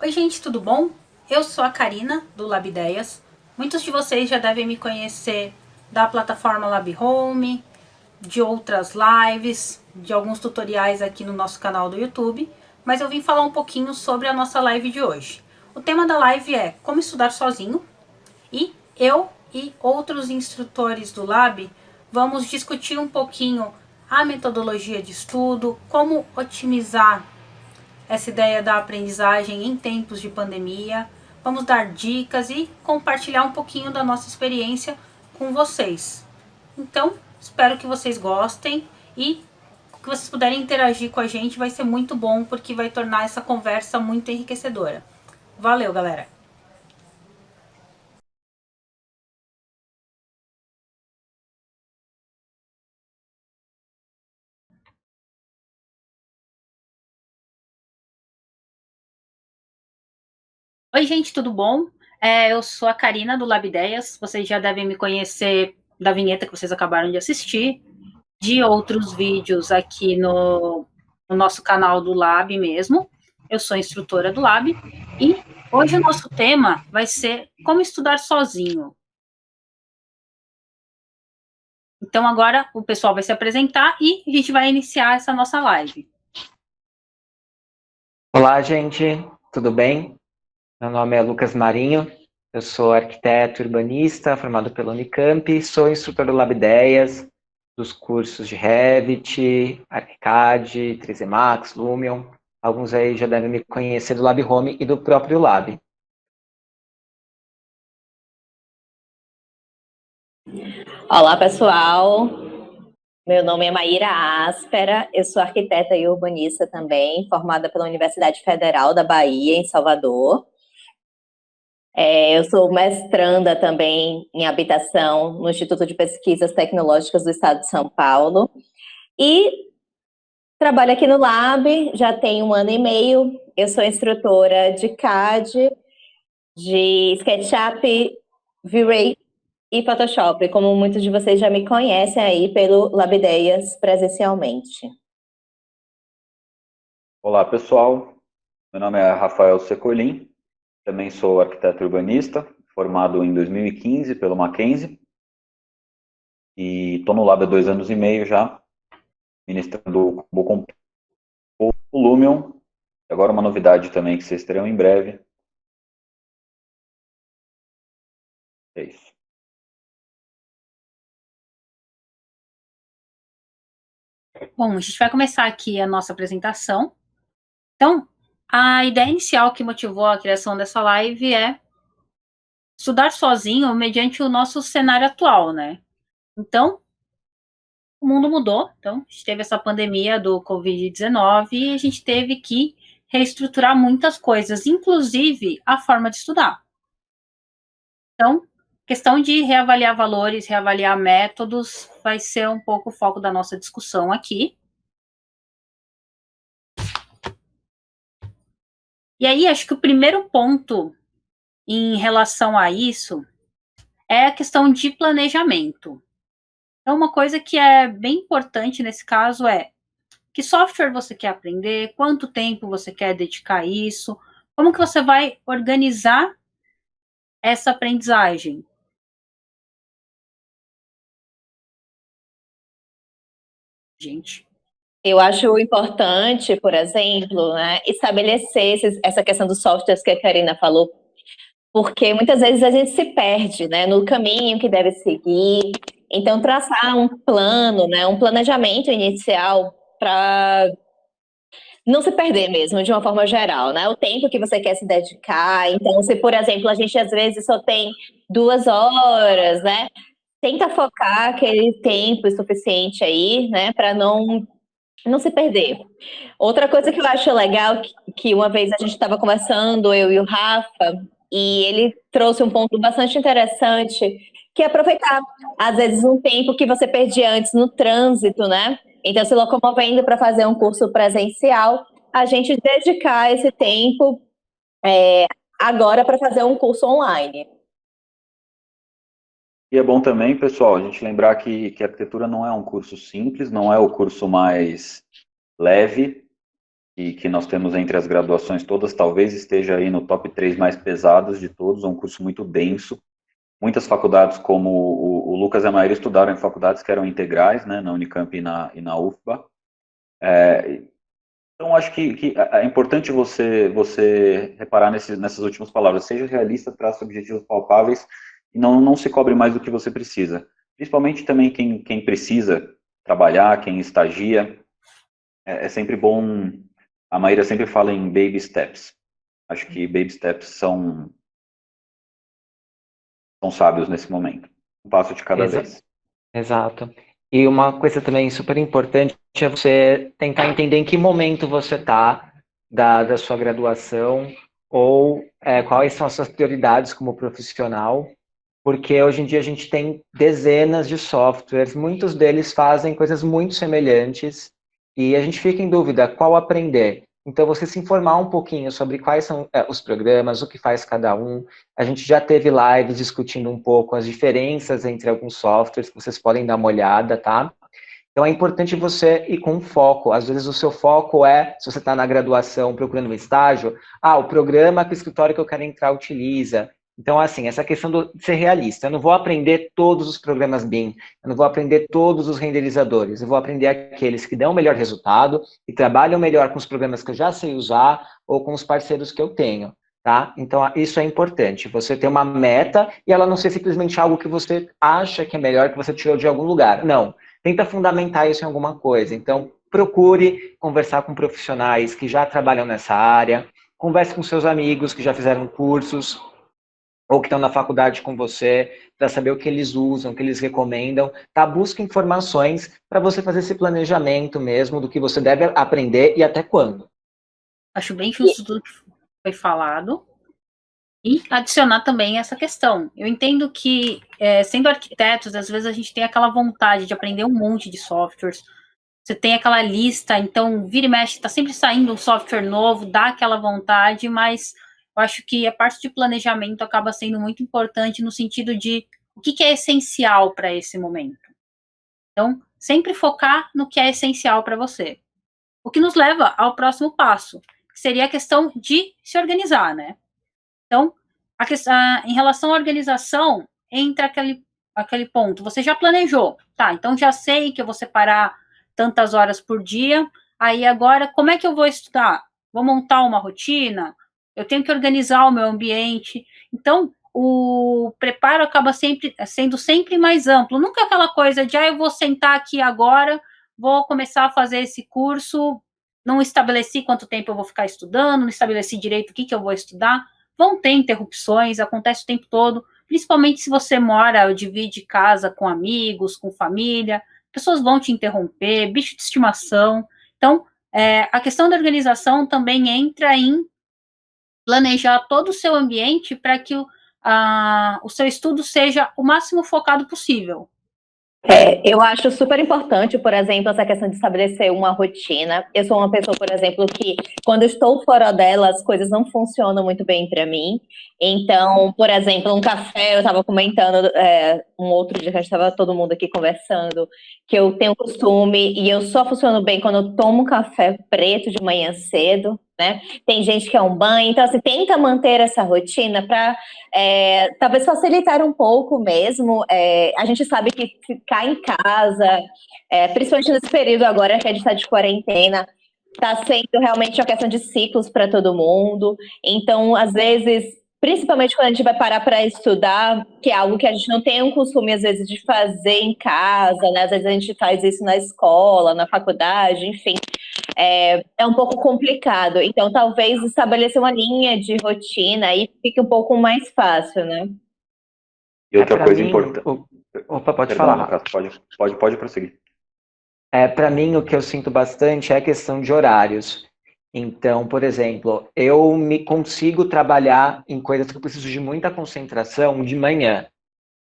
Oi gente, tudo bom? Eu sou a Karina, do Lab Ideias. Muitos de vocês já devem me conhecer da plataforma Lab Home, de outras lives, de alguns tutoriais aqui no nosso canal do YouTube, mas eu vim falar um pouquinho sobre a nossa live de hoje. O tema da live é como estudar sozinho e eu e outros instrutores do Lab vamos discutir um pouquinho a metodologia de estudo, como otimizar essa ideia da aprendizagem em tempos de pandemia. Vamos dar dicas e compartilhar um pouquinho da nossa experiência com vocês. Então, espero que vocês gostem e que vocês puderem interagir com a gente, vai ser muito bom, porque vai tornar essa conversa muito enriquecedora. Valeu, galera! Oi, gente, tudo bom? Eu sou a Karina, do Lab Ideias. Vocês já devem me conhecer da vinheta que vocês acabaram de assistir, de outros vídeos aqui no nosso canal do Lab mesmo. Eu sou instrutora do Lab e hoje o nosso tema vai ser como estudar sozinho. Então agora o pessoal vai se apresentar e a gente vai iniciar essa nossa live. Olá, gente, tudo bem? Meu nome é Lucas Marinho, eu sou arquiteto urbanista formado pela Unicamp, sou instrutor do Lab Ideias, dos cursos de Revit, ArchiCAD, 3D Max, Lumion. Alguns aí já devem me conhecer do Lab Home e do próprio Lab. Olá, pessoal. Meu nome é Maíra Áspera, eu sou arquiteta e urbanista também, formada pela Universidade Federal da Bahia, em Salvador. Eu sou mestranda também em habitação no Instituto de Pesquisas Tecnológicas do Estado de São Paulo. E trabalho aqui no Lab, já tem 1 ano e meio. Eu sou instrutora de CAD, de SketchUp, V-Ray e Photoshop, como muitos de vocês já me conhecem aí pelo Lab Ideias presencialmente. Olá, pessoal. Meu nome é Rafael Secolim, também sou arquiteto urbanista, formado em 2015 pelo Mackenzie, e estou no Lab há 2 anos e meio já, ministrando o Lumion, e agora uma novidade também que vocês terão em breve. É isso. Bom, a gente vai começar aqui a nossa apresentação. Então, a ideia inicial que motivou a criação dessa live é estudar sozinho mediante o nosso cenário atual, né? Então, o mundo mudou, então a gente teve essa pandemia do Covid-19 e a gente teve que reestruturar muitas coisas, inclusive a forma de estudar. Então, questão de reavaliar valores, reavaliar métodos, vai ser um pouco o foco da nossa discussão aqui. E aí, acho que o primeiro ponto em relação a isso é a questão de planejamento. Então, uma coisa que é bem importante nesse caso é que software você quer aprender, quanto tempo você quer dedicar a isso, como que você vai organizar essa aprendizagem. Gente. Eu acho importante, por exemplo, né, estabelecer essa questão dos softwares que a Karina falou, porque muitas vezes a gente se perde, né, no caminho que deve seguir. Então, traçar um plano, né, um planejamento inicial para não se perder mesmo, de uma forma geral, né? O tempo que você quer se dedicar. Então, se, por exemplo, a gente às vezes só tem 2 horas, né? Tenta focar aquele tempo suficiente aí, né, para não se perder. Outra coisa que eu acho legal, que uma vez a gente estava conversando, eu e o Rafa, e ele trouxe um ponto bastante interessante, que é aproveitar, às vezes, um tempo que você perdia antes no trânsito, né? Então, se locomovendo para fazer um curso presencial, a gente dedicar esse tempo agora para fazer um curso online. E é bom também, pessoal, a gente lembrar que arquitetura não é um curso simples, não é o curso mais leve, que nós temos entre as graduações todas, talvez esteja aí no top 3 mais pesados de todos, é um curso muito denso. Muitas faculdades, como o Lucas e a Maíra, estudaram em faculdades que eram integrais, né, na Unicamp e na UFBA. Então, acho que é importante você reparar nessas últimas palavras. Seja realista, traça objetivos palpáveis e não se cobre mais do que você precisa. Principalmente também quem precisa trabalhar, quem estagia. É sempre bom. A Maíra sempre fala em baby steps. Acho que baby steps são sábios nesse momento. Um passo de cada vez. Exato. E uma coisa também super importante é você tentar entender em que momento você está da sua graduação ou quais são as suas prioridades como profissional, porque hoje em dia a gente tem dezenas de softwares, muitos deles fazem coisas muito semelhantes e a gente fica em dúvida qual aprender. Então, você se informar um pouquinho sobre quais são os programas, o que faz cada um. A gente já teve lives discutindo um pouco as diferenças entre alguns softwares, que vocês podem dar uma olhada, tá? Então, é importante você ir com foco. Às vezes, o seu foco se você está na graduação procurando um estágio, o programa que o escritório que eu quero entrar utiliza. Então, assim, essa questão de ser realista. Eu não vou aprender todos os programas BIM, eu não vou aprender todos os renderizadores, eu vou aprender aqueles que dão o melhor resultado e trabalham melhor com os programas que eu já sei usar ou com os parceiros que eu tenho, tá? Então, isso é importante, você ter uma meta e ela não ser simplesmente algo que você acha que é melhor, que você tirou de algum lugar. Não, tenta fundamentar isso em alguma coisa. Então, procure conversar com profissionais que já trabalham nessa área, converse com seus amigos que já fizeram cursos, ou que estão na faculdade com você, para saber o que eles usam, o que eles recomendam, tá? Busca informações para você fazer esse planejamento mesmo do que você deve aprender e até quando. Acho bem justo tudo que foi falado. E adicionar também essa questão. Eu entendo que, sendo arquitetos, às vezes a gente tem aquela vontade de aprender um monte de softwares. Você tem aquela lista, então vira e mexe, está sempre saindo um software novo, dá aquela vontade, mas eu acho que a parte de planejamento acaba sendo muito importante no sentido de o que é essencial para esse momento. Então, sempre focar no que é essencial para você. O que nos leva ao próximo passo, que seria a questão de se organizar, né? Então, em relação à organização, entra aquele ponto. Você já planejou, tá? Então, já sei que eu vou separar tantas horas por dia. Aí, agora, como é que eu vou estudar? Vou montar uma rotina? Eu tenho que organizar o meu ambiente. Então, o preparo acaba sendo sempre mais amplo. Nunca aquela coisa de, eu vou sentar aqui agora, vou começar a fazer esse curso, não estabeleci quanto tempo eu vou ficar estudando, não estabeleci direito o que eu vou estudar. Vão ter interrupções, acontece o tempo todo, principalmente se você mora ou divide casa com amigos, com família, pessoas vão te interromper, bicho de estimação. Então, a questão da organização também entra em planejar todo o seu ambiente para que o seu estudo seja o máximo focado possível. Eu acho super importante, por exemplo, essa questão de estabelecer uma rotina. Eu sou uma pessoa, por exemplo, que quando eu estou fora dela, as coisas não funcionam muito bem para mim. Então, por exemplo, um café, eu estava comentando um outro dia que a gente estava todo mundo aqui conversando, que eu tenho costume e eu só funciono bem quando eu tomo café preto de manhã cedo, né? Tem gente que é um banho, então assim, tenta manter essa rotina para talvez facilitar um pouco mesmo. A gente sabe que ficar em casa, principalmente nesse período agora que a gente está de quarentena, está sendo realmente uma questão de ciclos para todo mundo. Então, às vezes, principalmente quando a gente vai parar para estudar, que é algo que a gente não tem um costume, às vezes, de fazer em casa, né? Às vezes a gente faz isso na escola, na faculdade, enfim. É um pouco complicado. Então, talvez estabelecer uma linha de rotina aí fique um pouco mais fácil, né? E outra coisa importante... Opa, pode Perdão, falar. Lucas, pode prosseguir. Para mim, o que eu sinto bastante é a questão de horários. Então, por exemplo, eu me consigo trabalhar em coisas que eu preciso de muita concentração de manhã.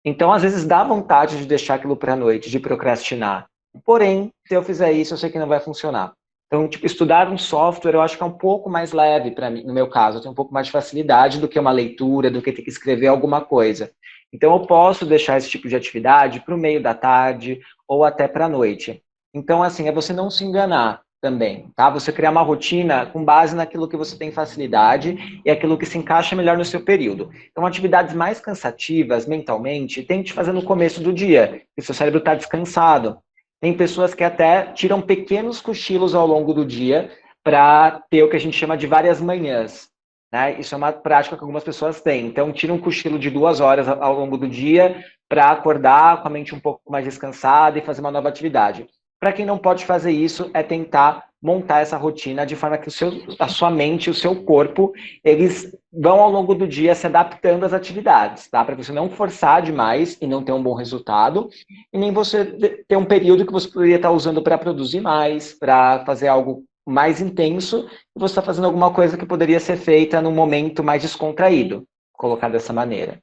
Então, às vezes, dá vontade de deixar aquilo para a noite, de procrastinar. Porém, se eu fizer isso, eu sei que não vai funcionar. Então, estudar um software, eu acho que é um pouco mais leve para mim, no meu caso. Eu tenho um pouco mais de facilidade do que uma leitura, do que ter que escrever alguma coisa. Então, eu posso deixar esse tipo de atividade para o meio da tarde ou até para a noite. Então, assim, é você não se enganar. também, tá? Você criar uma rotina com base naquilo que você tem facilidade e aquilo que se encaixa melhor no seu período. Então, atividades mais cansativas mentalmente, tente fazer no começo do dia, que seu cérebro está descansado. Tem pessoas que até tiram pequenos cochilos ao longo do dia para ter o que a gente chama de várias manhãs, né? Isso é uma prática que algumas pessoas têm. Então, tira um cochilo de 2 horas ao longo do dia para acordar com a mente um pouco mais descansada e fazer uma nova atividade. Para quem não pode fazer isso, é tentar montar essa rotina de forma que a sua mente e o seu corpo, eles vão ao longo do dia se adaptando às atividades, tá? Para você não forçar demais e não ter um bom resultado, e nem você ter um período que você poderia estar usando para produzir mais, para fazer algo mais intenso, e você está fazendo alguma coisa que poderia ser feita num momento mais descontraído, colocar dessa maneira.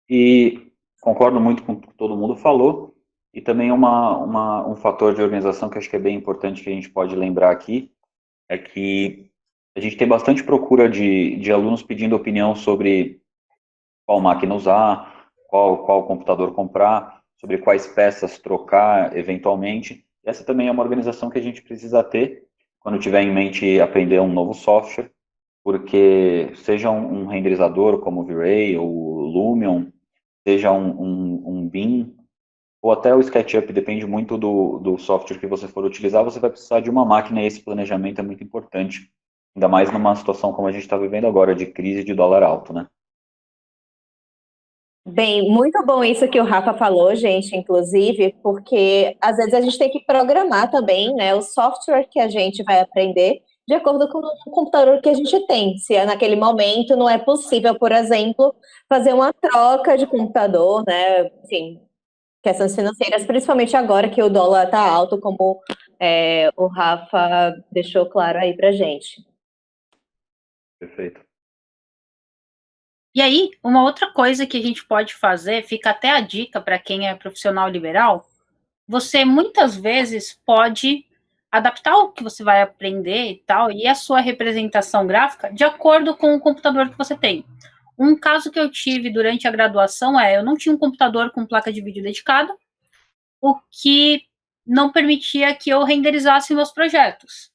E concordo muito com o que todo mundo falou, e também um fator de organização que acho que é bem importante que a gente pode lembrar aqui, é que a gente tem bastante procura de alunos pedindo opinião sobre qual máquina usar, qual computador comprar, sobre quais peças trocar eventualmente. Essa também é uma organização que a gente precisa ter quando tiver em mente aprender um novo software, porque seja um renderizador como o V-Ray ou o Lumion, seja um BIM, ou até o SketchUp, depende muito do software que você for utilizar, você vai precisar de uma máquina e esse planejamento é muito importante, ainda mais numa situação como a gente está vivendo agora, de crise de dólar alto, né? Bem, muito bom isso que o Rafa falou, gente, inclusive, porque às vezes a gente tem que programar também, né, o software que a gente vai aprender de acordo com o computador que a gente tem. Se naquele momento não é possível, por exemplo, fazer uma troca de computador, né, enfim, questões financeiras, principalmente agora que o dólar está alto, como o Rafa deixou claro aí pra gente. Perfeito. E aí, uma outra coisa que a gente pode fazer, fica até a dica para quem é profissional liberal, você muitas vezes pode adaptar o que você vai aprender e tal, e a sua representação gráfica de acordo com o computador que você tem. Um caso que eu tive durante a graduação eu não tinha um computador com placa de vídeo dedicada, o que não permitia que eu renderizasse meus projetos.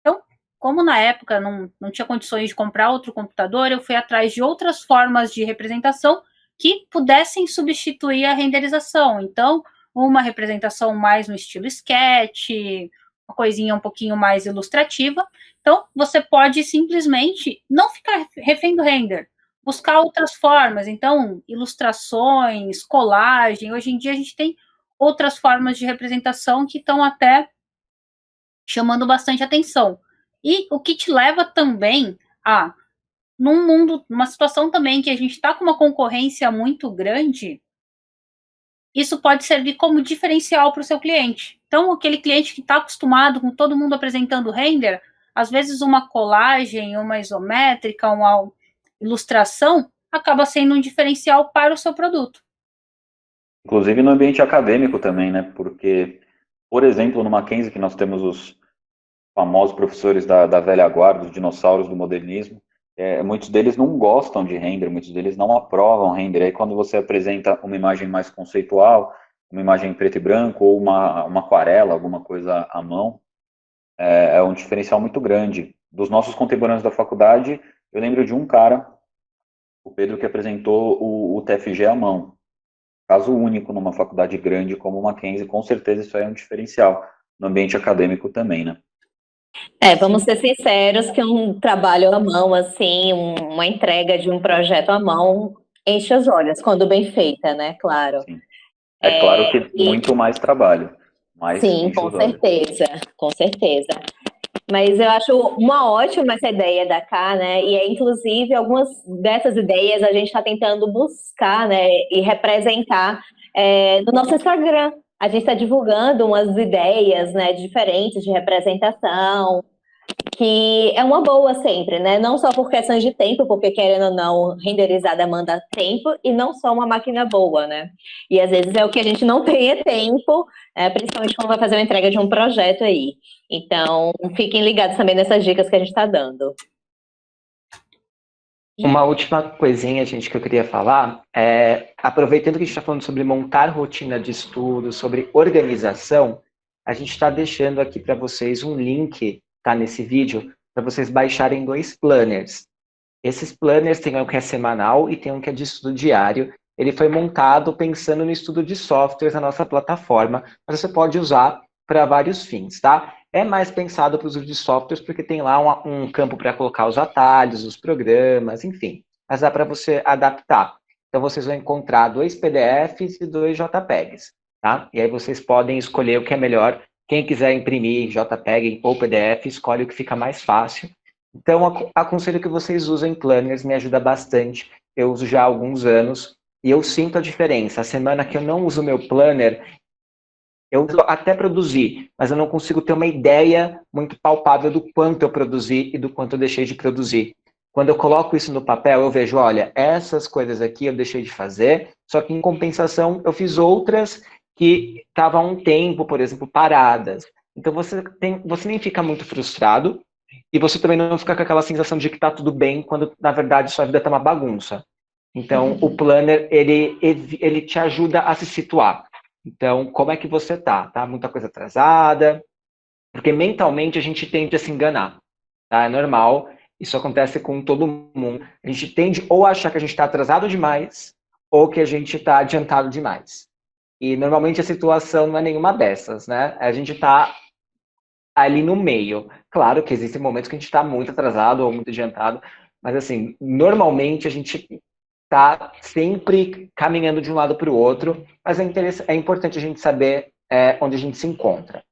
Então, como na época não tinha condições de comprar outro computador, eu fui atrás de outras formas de representação que pudessem substituir a renderização. Então, uma representação mais no estilo sketch, uma coisinha um pouquinho mais ilustrativa. Então, você pode simplesmente não ficar refém do render, buscar outras formas. Então, ilustrações, colagem. Hoje em dia, a gente tem outras formas de representação que estão até chamando bastante atenção. E o que te leva também a, num mundo, numa situação também que a gente está com uma concorrência muito grande, isso pode servir como diferencial para o seu cliente. Então, aquele cliente que está acostumado com todo mundo apresentando render, às vezes uma colagem, uma isométrica, uma ilustração, acaba sendo um diferencial para o seu produto. Inclusive no ambiente acadêmico também, né? Porque, por exemplo, no Mackenzie, que nós temos os famosos professores da velha guarda, os dinossauros do modernismo, muitos deles não gostam de render, muitos deles não aprovam render. Aí quando você apresenta uma imagem mais conceitual, uma imagem em preto e branco, ou uma aquarela, alguma coisa à mão, é um diferencial muito grande. Dos nossos contemporâneos da faculdade, eu lembro de um cara, o Pedro, que apresentou o TFG à mão. Caso único numa faculdade grande como o Mackenzie, com certeza isso aí é um diferencial. No ambiente acadêmico também, né? Vamos ser sinceros que um trabalho à mão, assim, uma entrega de um projeto à mão, enche os olhos, quando bem feita, né? Claro. Sim. É claro que muito mais trabalho, mas sim, com certeza, com certeza. Mas eu acho uma ótima essa ideia da Cá, né? E inclusive algumas dessas ideias a gente está tentando buscar, né? E representar no nosso Instagram. A gente está divulgando umas ideias, né? Diferentes de representação, que é uma boa sempre, né? Não só por questões de tempo, porque querendo ou não, renderizar demanda tempo, e não só uma máquina boa, né? E às vezes é o que a gente não tem tempo, principalmente quando vai fazer uma entrega de um projeto aí. Então, fiquem ligados também nessas dicas que a gente está dando. Uma última coisinha, gente, que eu queria falar, aproveitando que a gente está falando sobre montar rotina de estudo, sobre organização, a gente está deixando aqui para vocês um link, tá nesse vídeo, para vocês baixarem 2 planners. Esses planners tem um que é semanal e tem um que é de estudo diário. Ele foi montado pensando no estudo de softwares na nossa plataforma, mas você pode usar para vários fins, tá? É mais pensado para o uso de softwares porque tem lá um campo para colocar os atalhos, os programas, enfim. Mas dá para você adaptar. Então, vocês vão encontrar 2 PDFs e 2 JPEGs, tá? E aí vocês podem escolher o que é melhor. Quem quiser imprimir JPEG ou PDF, escolhe o que fica mais fácil. Então, aconselho que vocês usem planners, me ajuda bastante. Eu uso já há alguns anos e eu sinto a diferença. A semana que eu não uso meu planner, eu uso até produzir, mas eu não consigo ter uma ideia muito palpável do quanto eu produzi e do quanto eu deixei de produzir. Quando eu coloco isso no papel, eu vejo, olha, essas coisas aqui eu deixei de fazer, só que em compensação eu fiz outras que estavam há um tempo, por exemplo, paradas. Então você nem fica muito frustrado e você também não fica com aquela sensação de que está tudo bem quando na verdade sua vida está uma bagunça. Então o planner ele te ajuda a se situar. Então, como é que você tá? Tá muita coisa atrasada? Porque mentalmente a gente tende a se enganar, tá? É normal, isso acontece com todo mundo. A gente tende ou a achar que a gente está atrasado demais ou que a gente está adiantado demais. E normalmente a situação não é nenhuma dessas, né? A gente está ali no meio. Claro que existem momentos que a gente está muito atrasado ou muito adiantado, mas assim, normalmente a gente tá sempre caminhando de um lado para o outro, mas é importante a gente saber onde a gente se encontra.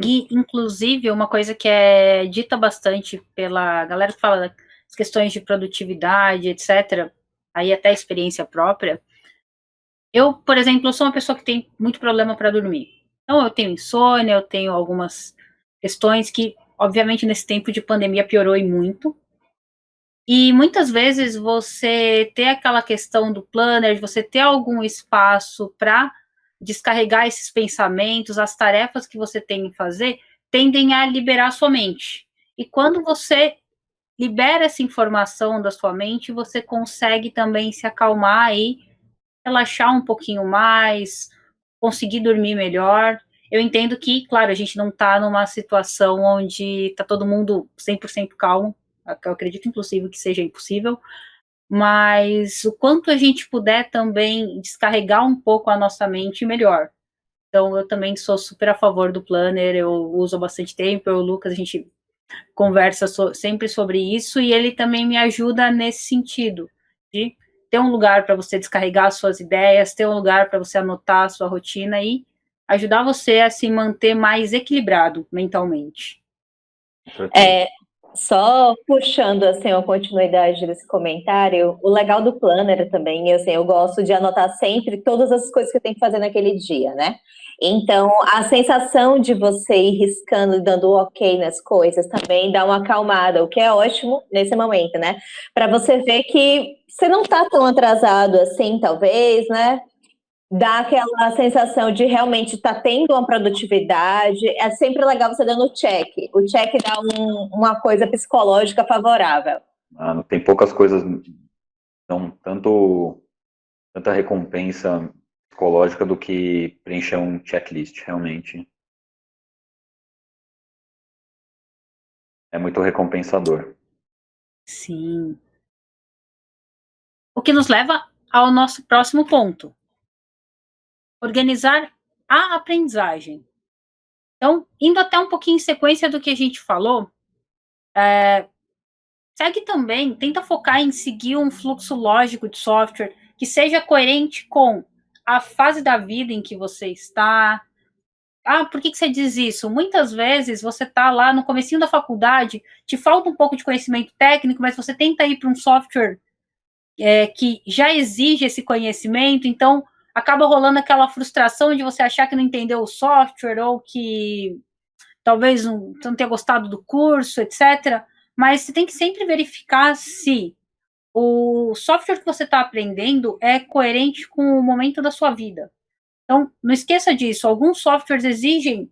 E, inclusive, uma coisa que é dita bastante pela galera que fala das questões de produtividade, etc., aí até experiência própria. Eu, por exemplo, sou uma pessoa que tem muito problema para dormir. Então, eu tenho insônia, eu tenho algumas questões que, obviamente, nesse tempo de pandemia piorou e muito. E muitas vezes você ter aquela questão do planner, de você ter algum espaço para descarregar esses pensamentos, as tarefas que você tem em fazer, tendem a liberar a sua mente. E quando você libera essa informação da sua mente, você consegue também se acalmar e relaxar um pouquinho mais, conseguir dormir melhor. Eu entendo que, claro, a gente não está numa situação onde está todo mundo 100% calmo, eu acredito, inclusive, que seja impossível, mas o quanto a gente puder também descarregar um pouco a nossa mente, melhor. Então, eu também sou super a favor do planner, eu uso há bastante tempo, eu e o Lucas, a gente conversa sempre sobre isso, e ele também me ajuda nesse sentido, de ter um lugar para você descarregar suas ideias, ter um lugar para você anotar a sua rotina e ajudar você a se manter mais equilibrado mentalmente. Só puxando assim a continuidade desse comentário, o legal do planner também, assim, eu gosto de anotar sempre todas as coisas que eu tenho que fazer naquele dia, né? Então, a sensação de você ir riscando e dando ok nas coisas também dá uma acalmada, o que é ótimo nesse momento, né? Para você ver que você não está tão atrasado assim, talvez, né? Dá aquela sensação de realmente estar tendo uma produtividade. É sempre legal você dando check. O check dá uma coisa psicológica favorável. Tem poucas coisas dão tanta recompensa psicológica do que preencher um checklist, realmente. É muito recompensador. Sim. O que nos leva ao nosso próximo ponto. Organizar a aprendizagem. Então, indo até um pouquinho em sequência do que a gente falou, segue também, tenta focar em seguir um fluxo lógico de software que seja coerente com a fase da vida em que você está. Por que você diz isso? Muitas vezes você está lá no comecinho da faculdade, te falta um pouco de conhecimento técnico, mas você tenta ir para um software que já exige esse conhecimento, então acaba rolando aquela frustração de você achar que não entendeu o software ou que talvez você não tenha gostado do curso, etc. Mas você tem que sempre verificar se o software que você está aprendendo é coerente com o momento da sua vida. Então, não esqueça disso. Alguns softwares exigem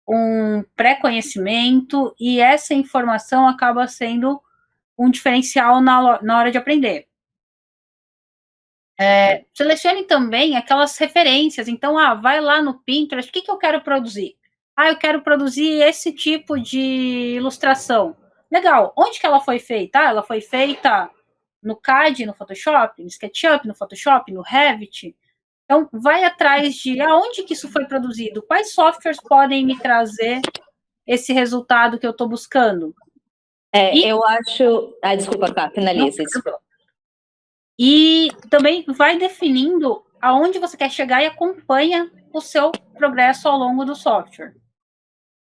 um pré-conhecimento e essa informação acaba sendo um diferencial na hora de aprender. Selecione também aquelas referências. Então, vai lá no Pinterest, o que eu quero produzir? Eu quero produzir esse tipo de ilustração. Legal, onde que ela foi feita? Ela foi feita no CAD, no Photoshop, no SketchUp, no Photoshop, no Revit. Então, vai atrás de aonde que isso foi produzido, quais softwares podem me trazer esse resultado que eu estou buscando. Eu acho... desculpa, tá, finaliza. E também vai definindo aonde você quer chegar e acompanha o seu progresso ao longo do software.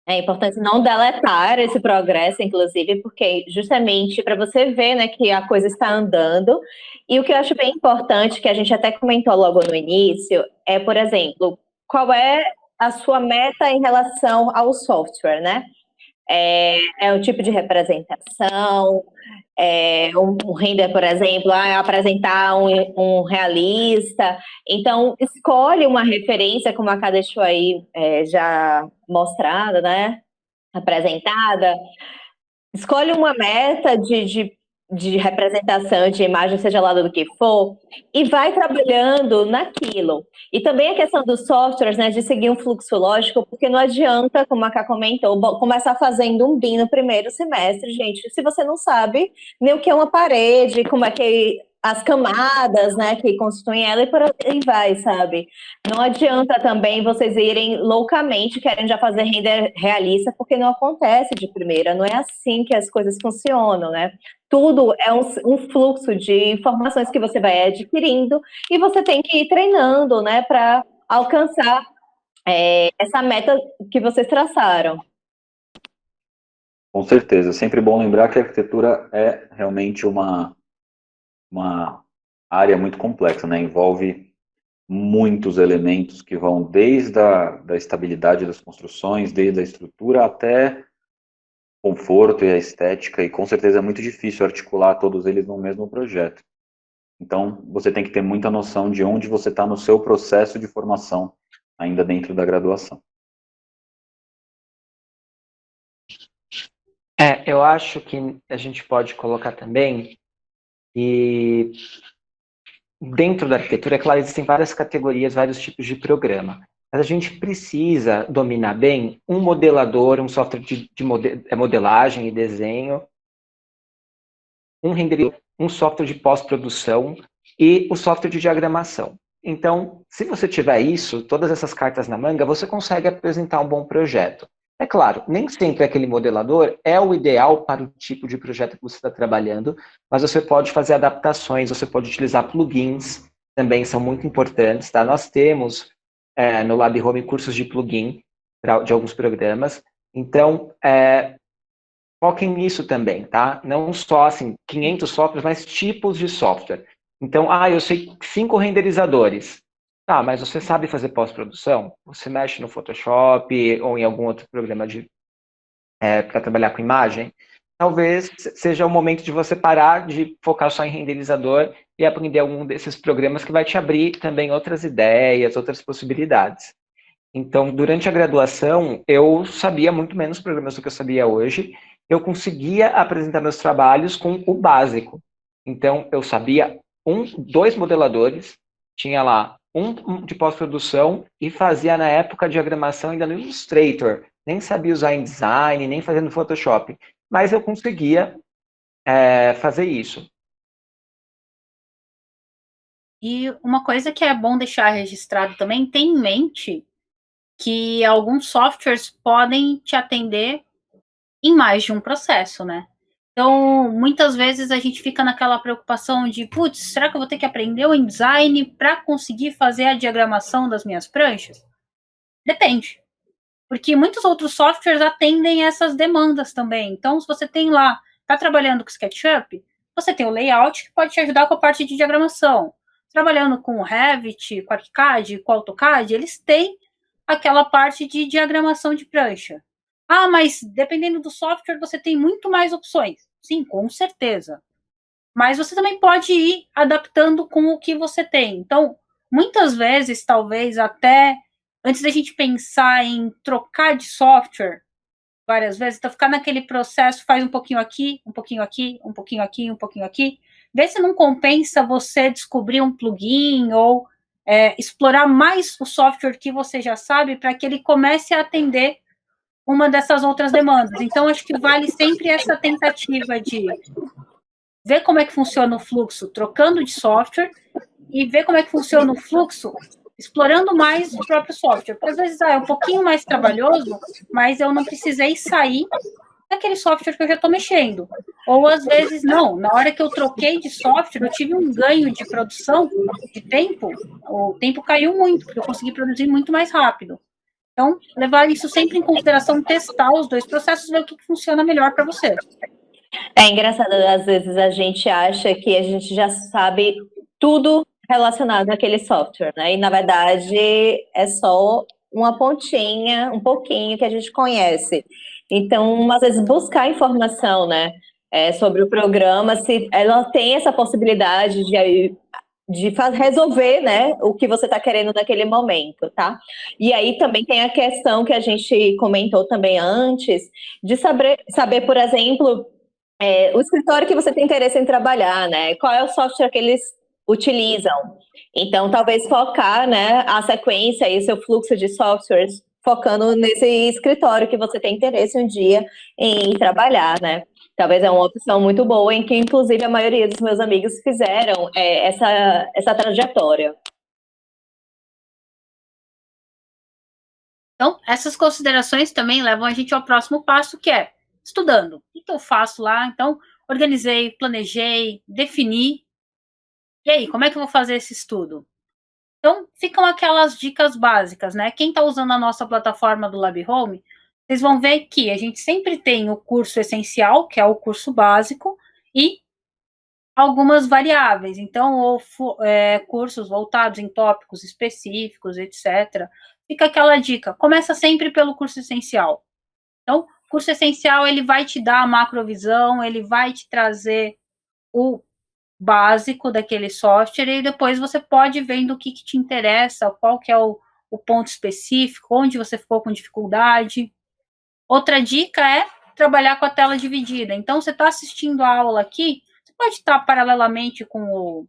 É importante não deletar esse progresso, inclusive, porque justamente para você ver, né, que a coisa está andando. E o que eu acho bem importante, que a gente até comentou logo no início, é, por exemplo, qual é a sua meta em relação ao software, né? É o tipo de representação, um render, por exemplo, apresentar um realista. Então, escolhe uma referência, como a Ká deixou aí já mostrada, né? Apresentada. Escolhe uma meta de representação, de imagem, seja lá do que for, e vai trabalhando naquilo. E também a questão dos softwares, né, de seguir um fluxo lógico, porque não adianta, como a Ká comentou, começar fazendo um BIM no primeiro semestre, gente, se você não sabe nem o que é uma parede, como é que as camadas, né, que constituem ela, e por aí vai, sabe? Não adianta também vocês irem loucamente querendo já fazer render realista, porque não acontece de primeira, não é assim que as coisas funcionam, né? Tudo é um fluxo de informações que você vai adquirindo e você tem que ir treinando, né, para alcançar essa meta que vocês traçaram. Com certeza, é sempre bom lembrar que a arquitetura é realmente uma área muito complexa, né? Envolve muitos elementos que vão desde da estabilidade das construções, desde a estrutura até conforto e a estética, e com certeza é muito difícil articular todos eles no mesmo projeto. Então, você tem que ter muita noção de onde você está no seu processo de formação, ainda dentro da graduação. Eu acho que a gente pode colocar também que dentro da arquitetura, é claro, existem várias categorias, vários tipos de programa. Mas a gente precisa dominar bem um modelador, um software de modelagem e desenho, um renderizador, um software de pós-produção e o software de diagramação. Então, se você tiver isso, todas essas cartas na manga, você consegue apresentar um bom projeto. É claro, nem sempre aquele modelador é o ideal para o tipo de projeto que você está trabalhando, mas você pode fazer adaptações, você pode utilizar plugins, também são muito importantes, tá? Nós temos no Lab Home cursos de plugin de alguns programas, então foquem nisso também, tá? Não só, assim, 500 softwares, mas tipos de software. Então, eu sei 5 renderizadores. Tá, mas você sabe fazer pós-produção? Você mexe no Photoshop ou em algum outro programa para trabalhar com imagem? Talvez seja o momento de você parar de focar só em renderizador e aprender algum desses programas que vai te abrir também outras ideias, outras possibilidades. Então, durante a graduação, eu sabia muito menos programas do que eu sabia hoje. Eu conseguia apresentar meus trabalhos com o básico. Então, eu sabia 2 modeladores, tinha lá um de pós-produção e fazia, na época, diagramação ainda no Illustrator. Nem sabia usar InDesign, nem fazer no Photoshop. Mas eu conseguia fazer isso. E uma coisa que é bom deixar registrado também, tem em mente que alguns softwares podem te atender em mais de um processo, né? Então, muitas vezes a gente fica naquela preocupação de, putz, será que eu vou ter que aprender o InDesign para conseguir fazer a diagramação das minhas pranchas? Depende. Porque muitos outros softwares atendem essas demandas também. Então, se você tem lá, está trabalhando com SketchUp, você tem o layout que pode te ajudar com a parte de diagramação. Trabalhando com o Revit, com o ArchiCAD, com o AutoCAD, eles têm aquela parte de diagramação de prancha. Mas dependendo do software, você tem muito mais opções. Sim, com certeza. Mas você também pode ir adaptando com o que você tem. Então, muitas vezes, talvez até antes da gente pensar em trocar de software várias vezes, então ficar naquele processo, faz um pouquinho aqui, um pouquinho aqui, um pouquinho aqui, um pouquinho aqui, vê se não compensa você descobrir um plugin ou explorar mais o software que você já sabe para que ele comece a atender uma dessas outras demandas. Então, acho que vale sempre essa tentativa de ver como é que funciona o fluxo trocando de software e ver como é que funciona o fluxo explorando mais o próprio software. Porque às vezes é um pouquinho mais trabalhoso, mas eu não precisei sair daquele software que eu já estou mexendo. Ou às vezes não, na hora que eu troquei de software, eu tive um ganho de produção, de tempo, o tempo caiu muito, porque eu consegui produzir muito mais rápido. Então, levar isso sempre em consideração, testar os dois processos, ver o que funciona melhor para você. É engraçado, às vezes a gente acha que a gente já sabe tudo relacionado àquele software, né? E na verdade é só uma pontinha, um pouquinho que a gente conhece. Então, às vezes buscar informação, né, sobre o programa, se ela tem essa possibilidade de resolver, né, o que você está querendo naquele momento, tá? E aí também tem a questão que a gente comentou também antes, de saber, por exemplo, o escritório que você tem interesse em trabalhar, né? Qual é o software que eles utilizam? Então, talvez focar, né, a sequência e seu fluxo de softwares focando nesse escritório que você tem interesse um dia em trabalhar, né? Talvez é uma opção muito boa, em que, inclusive, a maioria dos meus amigos fizeram essa trajetória. Então, essas considerações também levam a gente ao próximo passo, que é estudando. O que eu faço lá? Então, organizei, planejei, defini. E aí, como é que eu vou fazer esse estudo? Então, ficam aquelas dicas básicas, né? Quem está usando a nossa plataforma do Lab Home, vocês vão ver que a gente sempre tem o curso essencial, que é o curso básico, e algumas variáveis. Então, ou cursos voltados em tópicos específicos, etc. Fica aquela dica, começa sempre pelo curso essencial. Então, o curso essencial, ele vai te dar a macrovisão, ele vai te trazer o básico daquele software, e depois você pode ver do que te interessa, qual que é o ponto específico, onde você ficou com dificuldade. Outra dica é trabalhar com a tela dividida. Então, você está assistindo a aula aqui, você pode estar paralelamente com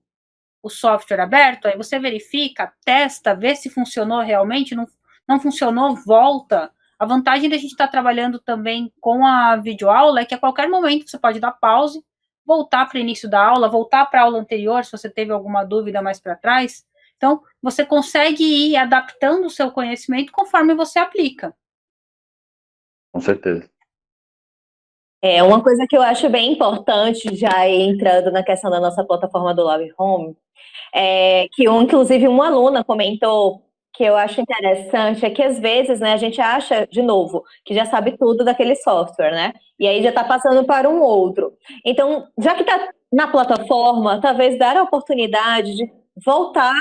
o software aberto, aí você verifica, testa, vê se funcionou realmente, não funcionou, volta. A vantagem da gente estar trabalhando também com a videoaula é que a qualquer momento você pode dar pause, voltar para o início da aula, voltar para a aula anterior, se você teve alguma dúvida mais para trás. Então, você consegue ir adaptando o seu conhecimento conforme você aplica. Com certeza. Uma coisa que eu acho bem importante, já entrando na questão da nossa plataforma do Lab Home, que inclusive uma aluna comentou, que eu acho interessante, é que às vezes, né, a gente acha, de novo, que já sabe tudo daquele software, né? E aí já está passando para um outro. Então, já que está na plataforma, talvez dar a oportunidade de voltar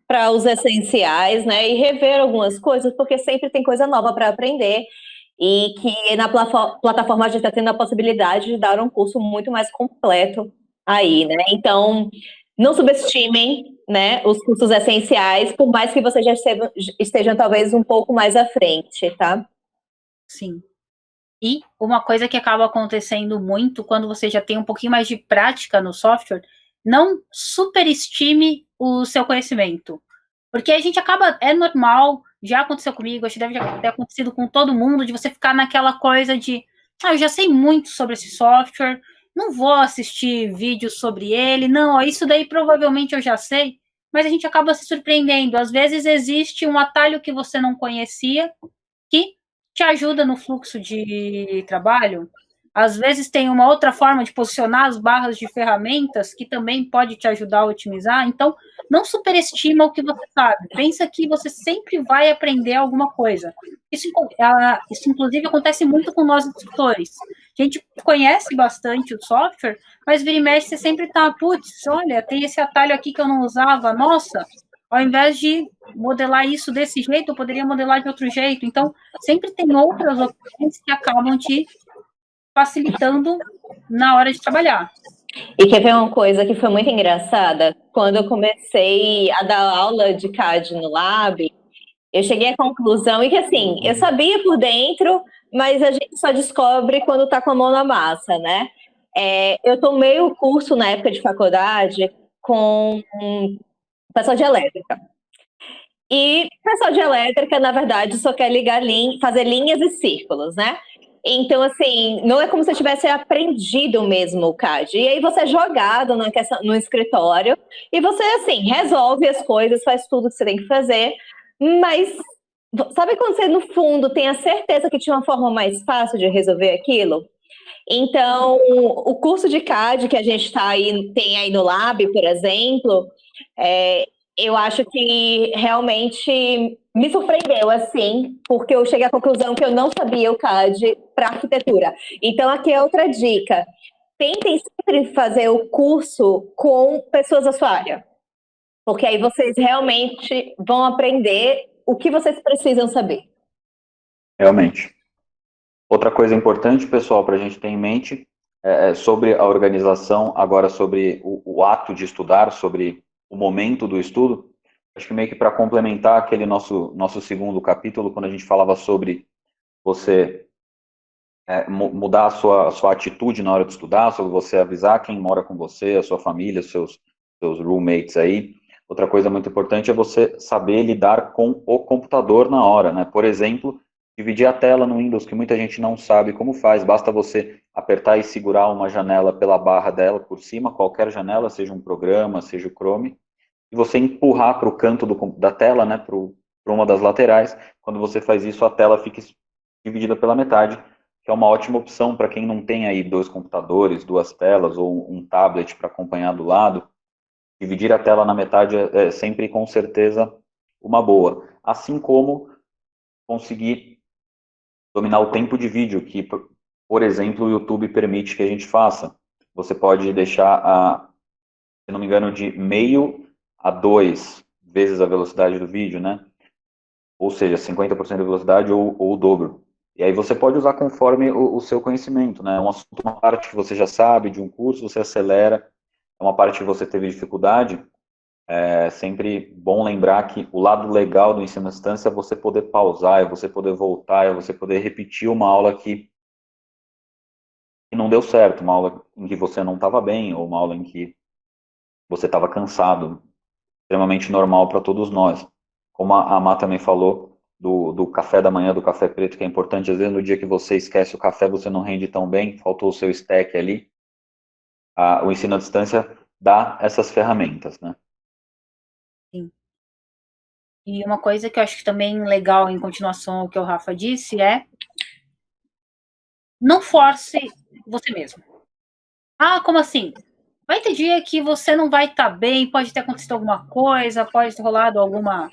para os essenciais, né? E rever algumas coisas, porque sempre tem coisa nova para aprender. E que na plataforma a gente está tendo a possibilidade de dar um curso muito mais completo aí, né? Então, não subestimem, né, os cursos essenciais, por mais que vocês já estejam talvez um pouco mais à frente, tá? Sim. E uma coisa que acaba acontecendo muito quando você já tem um pouquinho mais de prática no software, não superestime o seu conhecimento. Porque a gente acaba, é normal, já aconteceu comigo, acho que deve ter acontecido com todo mundo, de você ficar naquela coisa de, eu já sei muito sobre esse software, não vou assistir vídeos sobre ele, não, isso daí provavelmente eu já sei, mas a gente acaba se surpreendendo. Às vezes existe um atalho que você não conhecia, que te ajuda no fluxo de trabalho. Às vezes tem uma outra forma de posicionar as barras de ferramentas que também pode te ajudar a otimizar. Então, não superestima o que você sabe. Pensa que você sempre vai aprender alguma coisa. Isso inclusive, acontece muito com nós instrutores. A gente conhece bastante o software, mas vira e mexe, você sempre tá, putz, olha, tem esse atalho aqui que eu não usava, nossa, ao invés de modelar isso desse jeito, eu poderia modelar de outro jeito. Então, sempre tem outras opções que acabam te facilitando na hora de trabalhar. E quer ver uma coisa que foi muito engraçada? Quando eu comecei a dar aula de CAD no Lab, eu cheguei à conclusão e que, assim, eu sabia por dentro, mas a gente só descobre quando tá com a mão na massa, né? Eu tomei o curso na época de faculdade com o pessoal de elétrica. E o pessoal de elétrica, na verdade, só quer fazer linhas e círculos, né? Então, assim, não é como se eu tivesse aprendido mesmo o CAD. E aí você é jogado no escritório e você, assim, resolve as coisas, faz tudo que você tem que fazer, mas sabe quando você, no fundo, tem a certeza que tinha uma forma mais fácil de resolver aquilo? Então, o curso de CAD que a gente tem aí no Lab, por exemplo, eu acho que realmente me surpreendeu, assim, porque eu cheguei à conclusão que eu não sabia o CAD para arquitetura. Então, aqui é outra dica. Tentem sempre fazer o curso com pessoas da sua área, porque aí vocês realmente vão aprender o que vocês precisam saber. Realmente. Outra coisa importante, pessoal, para a gente ter em mente sobre a organização, agora sobre o ato de estudar, sobre o momento do estudo. Acho que meio que para complementar aquele nosso segundo capítulo, quando a gente falava sobre você mudar a sua atitude na hora de estudar, sobre você avisar quem mora com você, a sua família, seus roommates aí. Outra coisa muito importante é você saber lidar com o computador na hora, né? Por exemplo, dividir a tela no Windows, que muita gente não sabe como faz, basta você apertar e segurar uma janela pela barra dela por cima, qualquer janela, seja um programa, seja o Chrome, e você empurrar para o canto da tela, né, para uma das laterais. Quando você faz isso, a tela fica dividida pela metade, que é uma ótima opção para quem não tem aí 2 computadores, 2 telas ou um tablet para acompanhar do lado. Dividir a tela na metade é sempre, com certeza, uma boa. Assim como conseguir dominar o tempo de vídeo, que, por exemplo, o YouTube permite que a gente faça. Você pode deixar, se não me engano, de 0,5 a 2 vezes a velocidade do vídeo, né? Ou seja, 50% da velocidade ou o dobro. E aí você pode usar conforme o seu conhecimento, né? Uma parte que você já sabe de um curso, você acelera. Uma parte que você teve dificuldade, é sempre bom lembrar que o lado legal do ensino à distância é você poder pausar, é você poder voltar, é você poder repetir uma aula que não deu certo, uma aula em que você não estava bem, ou uma aula em que você estava cansado. Extremamente normal para todos nós. Como a Má também falou, do café da manhã, do café preto, que é importante. Às vezes, no dia que você esquece o café, você não rende tão bem, faltou o seu stack ali. O ensino à distância dá essas ferramentas, né? Sim. E uma coisa que eu acho que também legal, em continuação ao que o Rafa disse, é não force você mesmo. Ah, como assim? Vai ter dia que você não vai estar bem, pode ter acontecido alguma coisa, pode ter rolado alguma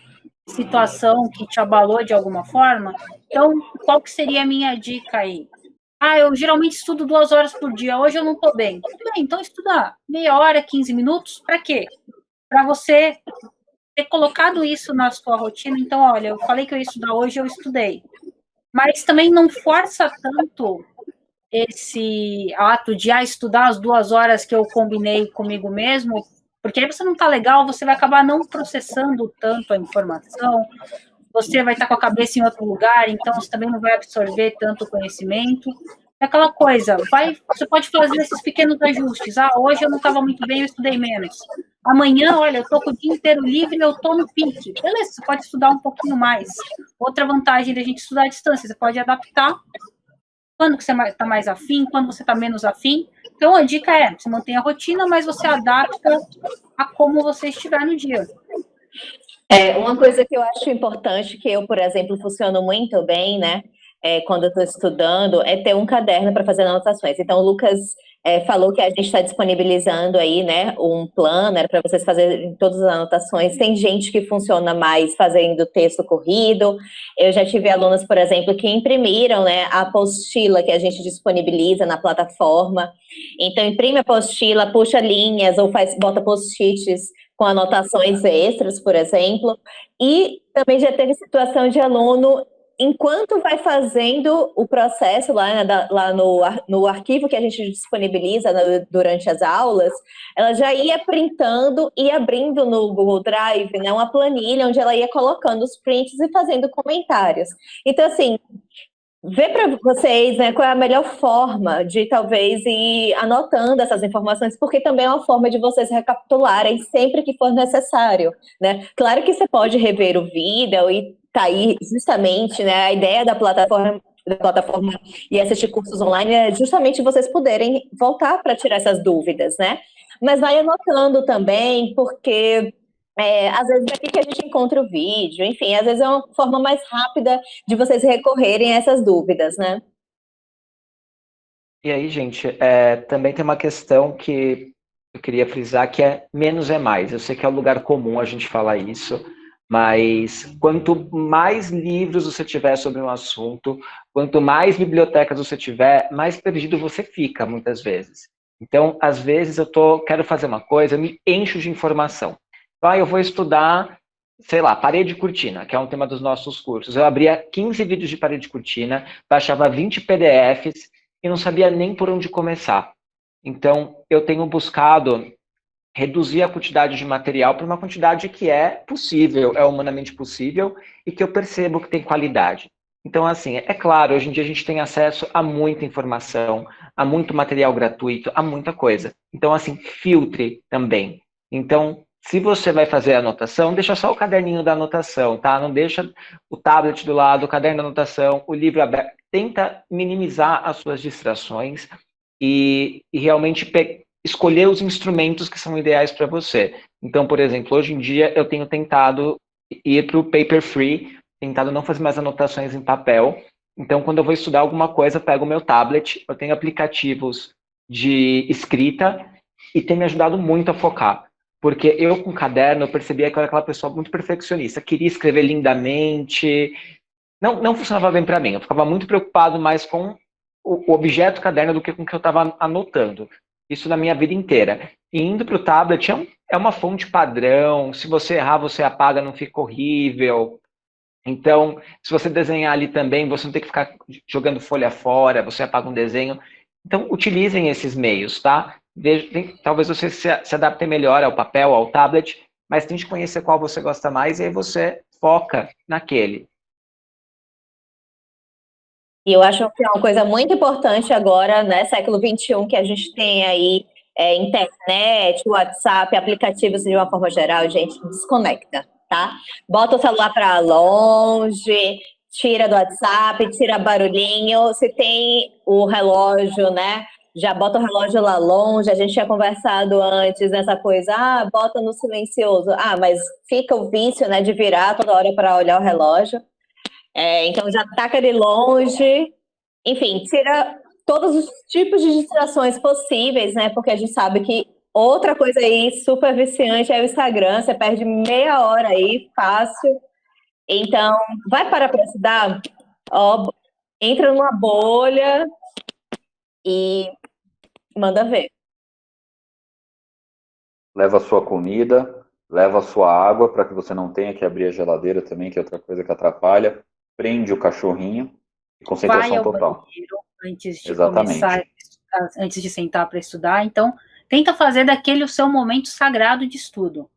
situação que te abalou de alguma forma. Então, qual que seria a minha dica aí? Ah, eu geralmente estudo 2 horas por dia, hoje eu não estou bem. Tudo bem, então estuda meia hora, 15 minutos, para quê? Para você ter colocado isso na sua rotina. Então, olha, eu falei que eu ia estudar hoje, eu estudei. Mas também não força tanto esse ato de estudar as 2 horas que eu combinei comigo mesmo, porque aí você não está legal, você vai acabar não processando tanto a informação, você vai estar com a cabeça em outro lugar, então você também não vai absorver tanto conhecimento. É aquela coisa, você pode fazer esses pequenos ajustes. Hoje eu não estava muito bem, eu estudei menos. Amanhã, olha, eu estou com o dia inteiro livre, eu estou no pique. Beleza, você pode estudar um pouquinho mais. Outra vantagem da gente estudar à distância, você pode adaptar quando você está mais afim, quando você está menos afim. Então, a dica é, você mantém a rotina, mas você adapta a como você estiver no dia. Uma coisa que eu acho importante, que eu, por exemplo, funciono muito bem, né, quando eu estou estudando, é ter um caderno para fazer anotações. Então, o Lucas falou que a gente está disponibilizando aí, né, um planner para vocês fazerem todas as anotações. Tem gente que funciona mais fazendo texto corrido. Eu já tive alunos, por exemplo, que imprimiram, né, a apostila que a gente disponibiliza na plataforma. Então, imprime a apostila, puxa linhas ou bota post-its com anotações extras, por exemplo. E também já teve situação de aluno, enquanto vai fazendo o processo lá no arquivo que a gente disponibiliza durante as aulas, ela já ia printando e abrindo no Google Drive, né, uma planilha onde ela ia colocando os prints e fazendo comentários. Então, assim, ver para vocês, né, qual é a melhor forma de talvez ir anotando essas informações, porque também é uma forma de vocês recapitularem sempre que for necessário, né? Claro que você pode rever o vídeo e tá aí justamente, né, a ideia da plataforma e assistir cursos online é justamente vocês poderem voltar para tirar essas dúvidas, né? Mas vai anotando também, porque às vezes é aqui que a gente encontra o vídeo, enfim, às vezes é uma forma mais rápida de vocês recorrerem a essas dúvidas, né? E aí, gente, também tem uma questão que eu queria frisar, que é menos é mais. Eu sei que é um lugar comum a gente falar isso, mas quanto mais livros você tiver sobre um assunto, quanto mais bibliotecas você tiver, mais perdido você fica, muitas vezes. Então, às vezes, quero fazer uma coisa, eu me encho de informação. Então, eu vou estudar, sei lá, parede e cortina, que é um tema dos nossos cursos. Eu abria 15 vídeos de parede e cortina, baixava 20 PDFs, e não sabia nem por onde começar. Então, eu tenho buscado reduzir a quantidade de material para uma quantidade que é possível, é humanamente possível e que eu percebo que tem qualidade. Então, assim, é claro, hoje em dia a gente tem acesso a muita informação, a muito material gratuito, a muita coisa. Então, assim, filtre também. Então, se você vai fazer a anotação, deixa só o caderninho da anotação, tá? Não deixa o tablet do lado, o caderno da anotação, o livro aberto. Tenta minimizar as suas distrações e realmente escolher os instrumentos que são ideais para você. Então, por exemplo, hoje em dia eu tenho tentado ir para o paper free, tentado não fazer mais anotações em papel. Então, quando eu vou estudar alguma coisa, eu pego o meu tablet, eu tenho aplicativos de escrita e tem me ajudado muito a focar. Porque eu, com caderno, eu percebia que eu era aquela pessoa muito perfeccionista, queria escrever lindamente, não funcionava bem para mim. Eu ficava muito preocupado mais com o objeto caderno do que com o que eu estava anotando. Isso na minha vida inteira. E indo para o tablet é uma fonte padrão. Se você errar, você apaga, não fica horrível. Então, se você desenhar ali também, você não tem que ficar jogando folha fora, você apaga um desenho. Então, utilizem esses meios, tá? Talvez você se adapte melhor ao papel, ao tablet, mas tente conhecer qual você gosta mais e aí você foca naquele. E eu acho que é uma coisa muito importante agora, né, século XXI, que a gente tem aí internet, WhatsApp, aplicativos de uma forma geral, gente, desconecta, tá? Bota o celular para longe, tira do WhatsApp, tira barulhinho. Se tem o relógio, né, já bota o relógio lá longe. A gente tinha conversado antes nessa coisa, bota no silencioso. Mas fica o vício, né, de virar toda hora para olhar o relógio. Então já taca ele longe, enfim, tira todos os tipos de distrações possíveis, né? Porque a gente sabe que outra coisa aí super viciante é o Instagram, você perde meia hora aí, fácil. Então, vai parar para estudar? Ó, entra numa bolha e manda ver. Leva a sua comida, leva a sua água para que você não tenha que abrir a geladeira também, que é outra coisa que atrapalha. Prende o cachorrinho e Vai concentração ao total. banheiro antes de começar, Exatamente. antes de sentar para estudar. Então, tenta fazer daquele o seu momento sagrado de estudo.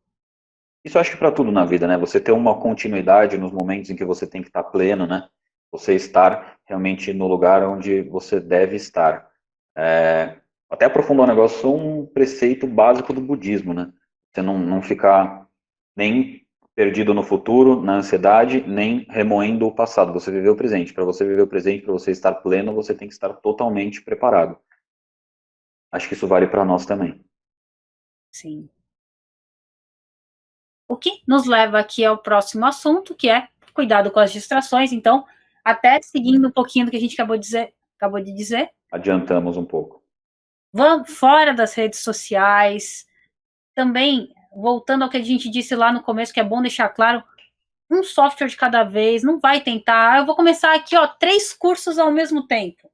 Isso eu acho que para tudo na vida, né? Você ter uma continuidade nos momentos em que você tem que estar pleno, né? Você estar realmente no lugar onde você deve estar. Até aprofundar um negócio, um preceito básico do budismo, né? Você não ficar nem perdido no futuro, na ansiedade, nem remoendo o passado. Você viver o presente. Para você viver o presente, para você estar pleno, você tem que estar totalmente preparado. Acho que isso vale para nós também. Sim. O que nos leva aqui ao próximo assunto, que é cuidado com as distrações. Então, até seguindo um pouquinho do que a gente acabou de dizer, Adiantamos um pouco. vamos fora das redes sociais. Também, voltando ao que a gente disse lá no começo, que é bom deixar claro, um software de cada vez, não vai tentar, eu vou começar aqui, 3 cursos ao mesmo tempo.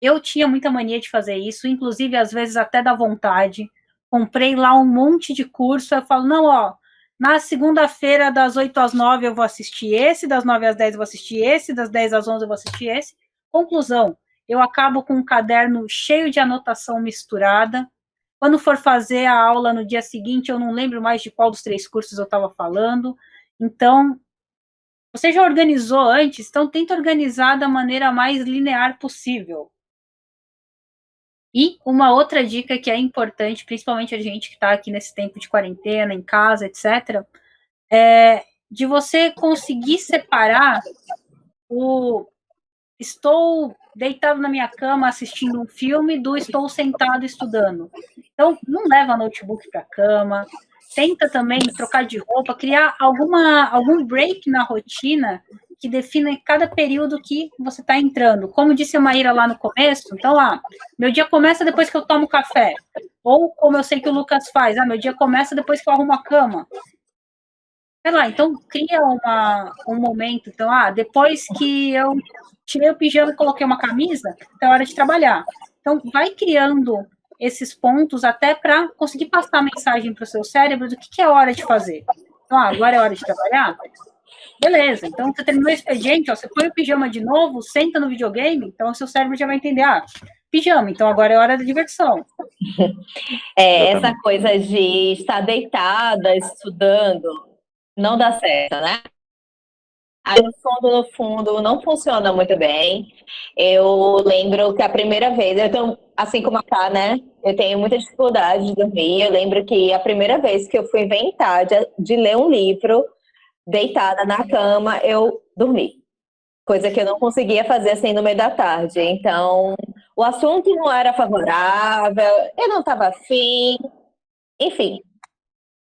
Eu tinha muita mania de fazer isso, inclusive, às vezes, até da vontade. Comprei lá um monte de curso, eu falo, não, na segunda-feira, das 8 às 9, eu vou assistir esse, das 9 às 10 eu vou assistir esse, das 10 às 11 eu vou assistir esse. Conclusão, eu acabo com um caderno cheio de anotação misturada. Quando for fazer a aula no dia seguinte, eu não lembro mais de qual dos 3 cursos eu estava falando. Então, Você já organizou antes, então tenta organizar da maneira mais linear possível. E uma outra dica que é importante, principalmente a gente que está aqui nesse tempo de quarentena, em casa, etc., é de você conseguir separar o estou deitado na minha cama assistindo um filme do estou sentado estudando. Então, não leva notebook para a cama, tenta também trocar de roupa, criar algum break na rotina que defina cada período que você está entrando. Como disse a Maíra lá no começo, então, meu dia começa depois que eu tomo café. Ou, como eu sei que o Lucas faz, meu dia começa depois que eu arrumo a cama. Sei lá, então cria um momento. Então, depois que eu tirei o pijama e coloquei uma camisa, então é hora de trabalhar. Então, vai criando esses pontos até para conseguir passar a mensagem para o seu cérebro do que é hora de fazer. Então, agora é hora de trabalhar? Beleza, então você terminou o expediente, você põe o pijama de novo, senta no videogame, então o seu cérebro já vai entender, pijama, então agora é hora da diversão. Essa coisa de estar deitada, estudando, não dá certo, né? Aí, no fundo, não funciona muito bem. Eu lembro que a primeira vez, assim como a Cá, né? Eu tenho muita dificuldade de dormir. Eu lembro que a primeira vez que eu fui inventar de ler um livro, deitada na cama, eu dormi. Coisa que eu não conseguia fazer assim no meio da tarde. Então, o assunto não era favorável, eu não estava afim. Enfim,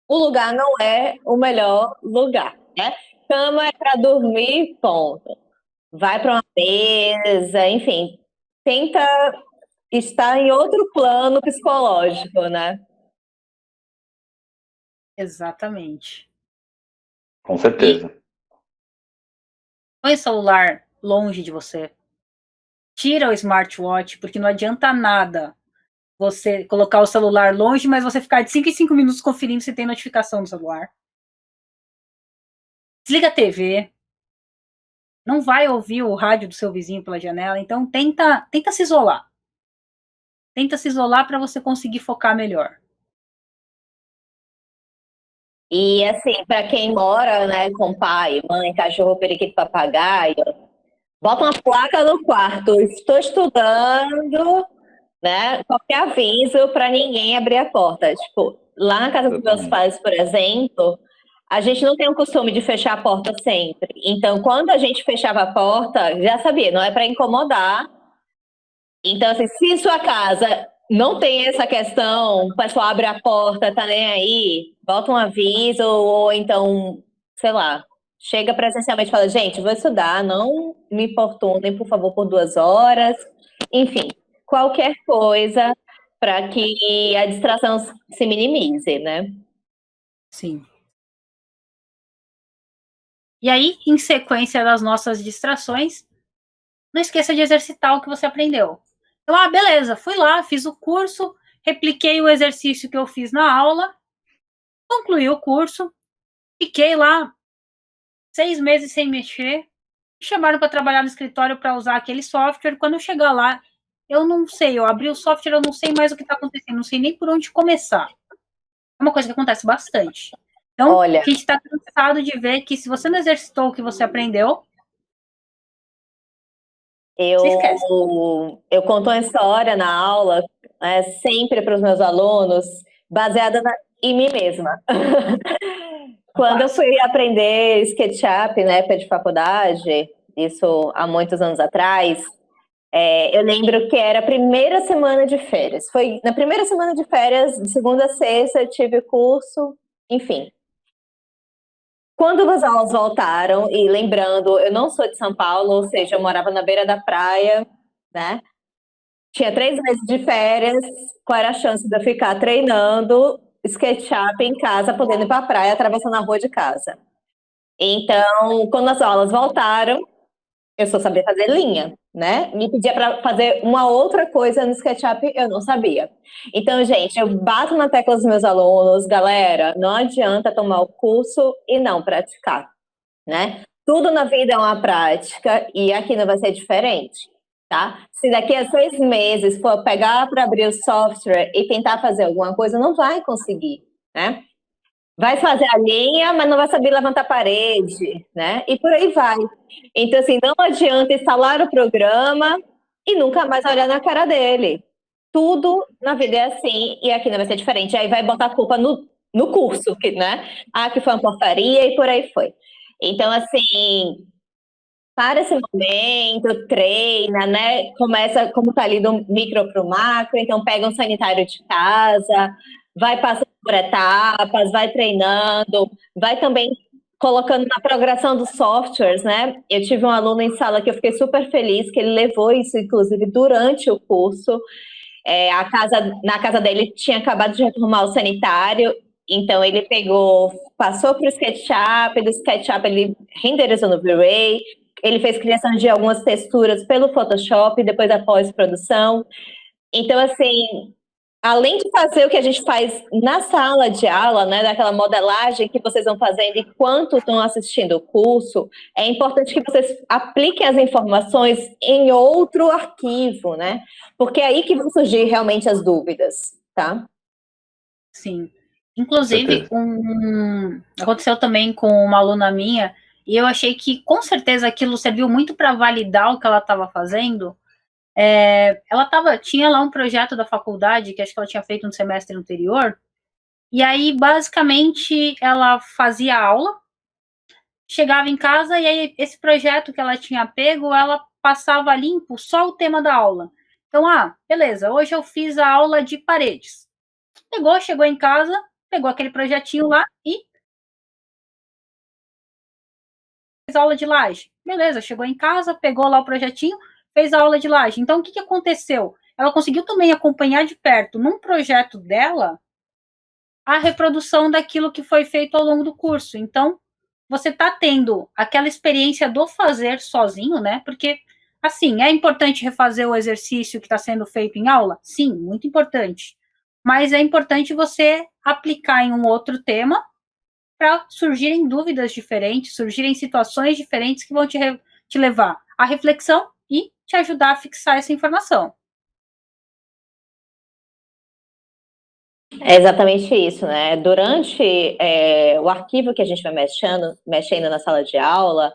o lugar não é o melhor lugar, né? Cama é para dormir, ponto. Vai para uma mesa, enfim, tenta estar em outro plano psicológico, né? Exatamente. Com certeza. Põe o celular longe de você. Tira o smartwatch, porque não adianta nada você colocar o celular longe, mas você ficar de 5 em 5 minutos conferindo se tem notificação no celular. Desliga a TV. Não vai ouvir o rádio do seu vizinho pela janela, então tenta se isolar. Tenta se isolar para você conseguir focar melhor. E assim, para quem mora, né, com pai, mãe, cachorro, periquito, papagaio, bota uma placa no quarto, estou estudando, né? Qualquer aviso para ninguém abrir a porta. Tipo, lá na casa dos meus pais, por exemplo, a gente não tem o costume de fechar a porta sempre. Então, quando a gente fechava a porta, já sabia, não é para incomodar. Então, assim, se sua casa não tem essa questão, o pessoal abre a porta, tá nem aí, bota um aviso, ou então, sei lá, chega presencialmente e fala, gente, vou estudar, não me importunem, por favor, por 2 horas. Enfim, qualquer coisa para que a distração se minimize, né? Sim. E aí, em sequência das nossas distrações, não esqueça de exercitar o que você aprendeu. Então, beleza, fui lá, fiz o curso, repliquei o exercício que eu fiz na aula, concluí o curso, fiquei lá 6 meses sem mexer, me chamaram para trabalhar no escritório para usar aquele software. Quando eu chegar lá, eu não sei, eu abri o software, eu não sei mais o que está acontecendo, não sei nem por onde começar. É uma coisa que acontece bastante. Então, Olha, a gente está cansado de ver que se você não exercitou o que você aprendeu, você esquece. eu conto uma história na aula, sempre para os meus alunos, baseada em mim mesma. Quando eu fui aprender SketchUp na época de faculdade, isso há muitos anos atrás, eu lembro que era a primeira semana de férias. Foi na primeira semana de férias, de segunda a sexta, eu tive curso, enfim. Quando as aulas voltaram, e lembrando, eu não sou de São Paulo, ou seja, eu morava na beira da praia, né? Tinha 3 meses de férias, qual era a chance de eu ficar treinando SketchUp em casa, podendo ir para a praia, atravessando a rua de casa? Então, quando as aulas voltaram, eu só sabia fazer linha, né? Me pedia para fazer uma outra coisa no SketchUp, eu não sabia. Então, gente, eu bato na tecla dos meus alunos, galera, não adianta tomar o curso e não praticar, né? Tudo na vida é uma prática e aqui não vai ser diferente, tá? Se daqui a 6 meses for pegar para abrir o software e tentar fazer alguma coisa, não vai conseguir, né? vai fazer a linha, mas não vai saber levantar a parede, né? E por aí vai. Então, assim, não adianta instalar o programa e nunca mais olhar na cara dele. Tudo na vida é assim, e aqui não vai ser diferente. Aí vai botar a culpa no curso, né? Ah, que foi uma porcaria e por aí foi. Então, assim, para esse momento, treina, né? Começa, como tá ali do micro para o macro, então pega um sanitário de casa, vai passando por etapas, vai treinando, vai também colocando na progressão dos softwares, né? Eu tive um aluno em sala que eu fiquei super feliz, que ele levou isso, inclusive, durante o curso. Na casa dele tinha acabado de reformar o sanitário, então ele passou para o SketchUp, do SketchUp ele renderizou no V-Ray, ele fez criação de algumas texturas pelo Photoshop, depois da pós-produção. Então, assim, além de fazer o que a gente faz na sala de aula, né, daquela modelagem que vocês vão fazendo enquanto estão assistindo o curso, é importante que vocês apliquem as informações em outro arquivo, né? Porque é aí que vão surgir realmente as dúvidas, tá? Sim. Inclusive, aconteceu também com uma aluna minha, e eu achei que com certeza aquilo serviu muito para validar o que ela estava fazendo. Ela tinha lá um projeto da faculdade, que acho que ela tinha feito no semestre anterior, e aí, basicamente, ela fazia aula, chegava em casa, e aí esse projeto que ela tinha pego, ela passava limpo só o tema da aula. Então, beleza, hoje eu fiz a aula de paredes. Chegou em casa, pegou aquele projetinho lá e fez aula de laje. Beleza, chegou em casa, pegou lá o projetinho, fez a aula de laje. Então, o que aconteceu? Ela conseguiu também acompanhar de perto, num projeto dela, a reprodução daquilo que foi feito ao longo do curso. Então, você está tendo aquela experiência do fazer sozinho, né? Porque, assim, é importante refazer o exercício que está sendo feito em aula? Sim, muito importante. Mas é importante você aplicar em um outro tema para surgirem dúvidas diferentes, surgirem situações diferentes que vão te levar à reflexão e te ajudar a fixar essa informação. É exatamente isso, né? Durante o arquivo que a gente vai mexendo na sala de aula,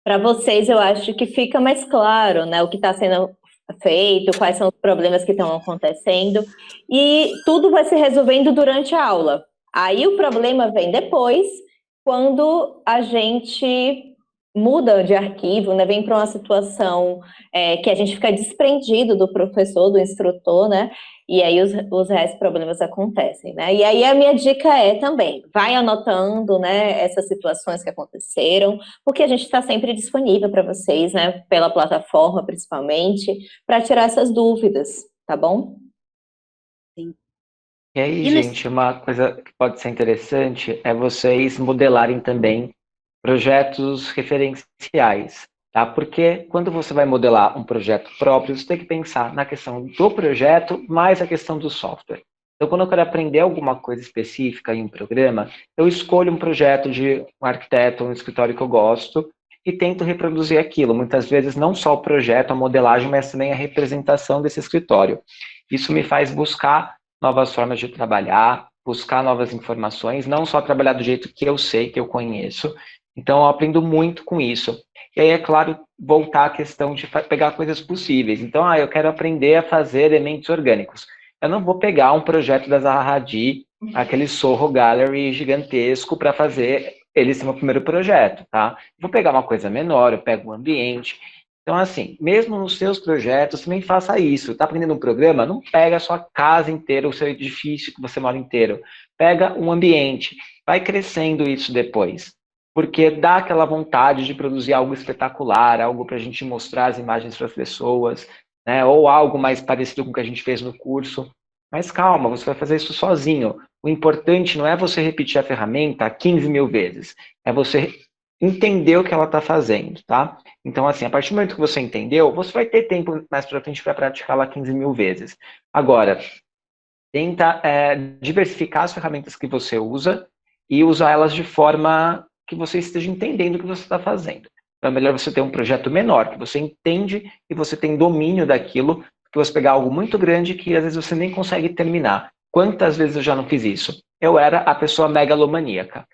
para vocês eu acho que fica mais claro, né, o que está sendo feito, quais são os problemas que estão acontecendo, e tudo vai se resolvendo durante a aula. Aí o problema vem depois, quando a gente muda de arquivo, né, vem para uma situação que a gente fica desprendido do professor, do instrutor, né, e aí os reais problemas acontecem, né, e aí a minha dica é também, vai anotando, né, essas situações que aconteceram, porque a gente está sempre disponível para vocês, né, pela plataforma principalmente, para tirar essas dúvidas, tá bom? Sim. E aí, gente, uma coisa que pode ser interessante é vocês modelarem também projetos referenciais, tá? Porque quando você vai modelar um projeto próprio, você tem que pensar na questão do projeto mais a questão do software. Então, quando eu quero aprender alguma coisa específica em um programa, eu escolho um projeto de um arquiteto, um escritório que eu gosto e tento reproduzir aquilo. Muitas vezes não só o projeto, a modelagem, mas também a representação desse escritório. Isso me faz buscar novas formas de trabalhar, buscar novas informações, não só trabalhar do jeito que eu sei, que eu conheço. Então, eu aprendo muito com isso. E aí, é claro, voltar à questão de pegar coisas possíveis. Então, eu quero aprender a fazer elementos orgânicos. Eu não vou pegar um projeto da Zaha Hadid, aquele Soho Gallery gigantesco, para fazer ele ser meu primeiro projeto, tá? Vou pegar uma coisa menor, eu pego um ambiente. Então, assim, mesmo nos seus projetos, também faça isso. Tá aprendendo um programa? Não pega a sua casa inteira, o seu edifício que você mora inteiro. Pega um ambiente. Vai crescendo isso depois. Porque dá aquela vontade de produzir algo espetacular, algo para a gente mostrar as imagens para as pessoas, né? Ou algo mais parecido com o que a gente fez no curso. Mas calma, você vai fazer isso sozinho. O importante não é você repetir a ferramenta 15 mil vezes. É você entender o que ela está fazendo, tá? Então, assim, a partir do momento que você entendeu, você vai ter tempo mais para frente para praticá-la 15 mil vezes. Agora, tenta diversificar as ferramentas que você usa e usar elas de forma que você esteja entendendo o que você está fazendo. Então, é melhor você ter um projeto menor, que você entende e você tem domínio daquilo, que você pegar algo muito grande que às vezes você nem consegue terminar. Quantas vezes eu já não fiz isso? Eu era a pessoa megalomaníaca.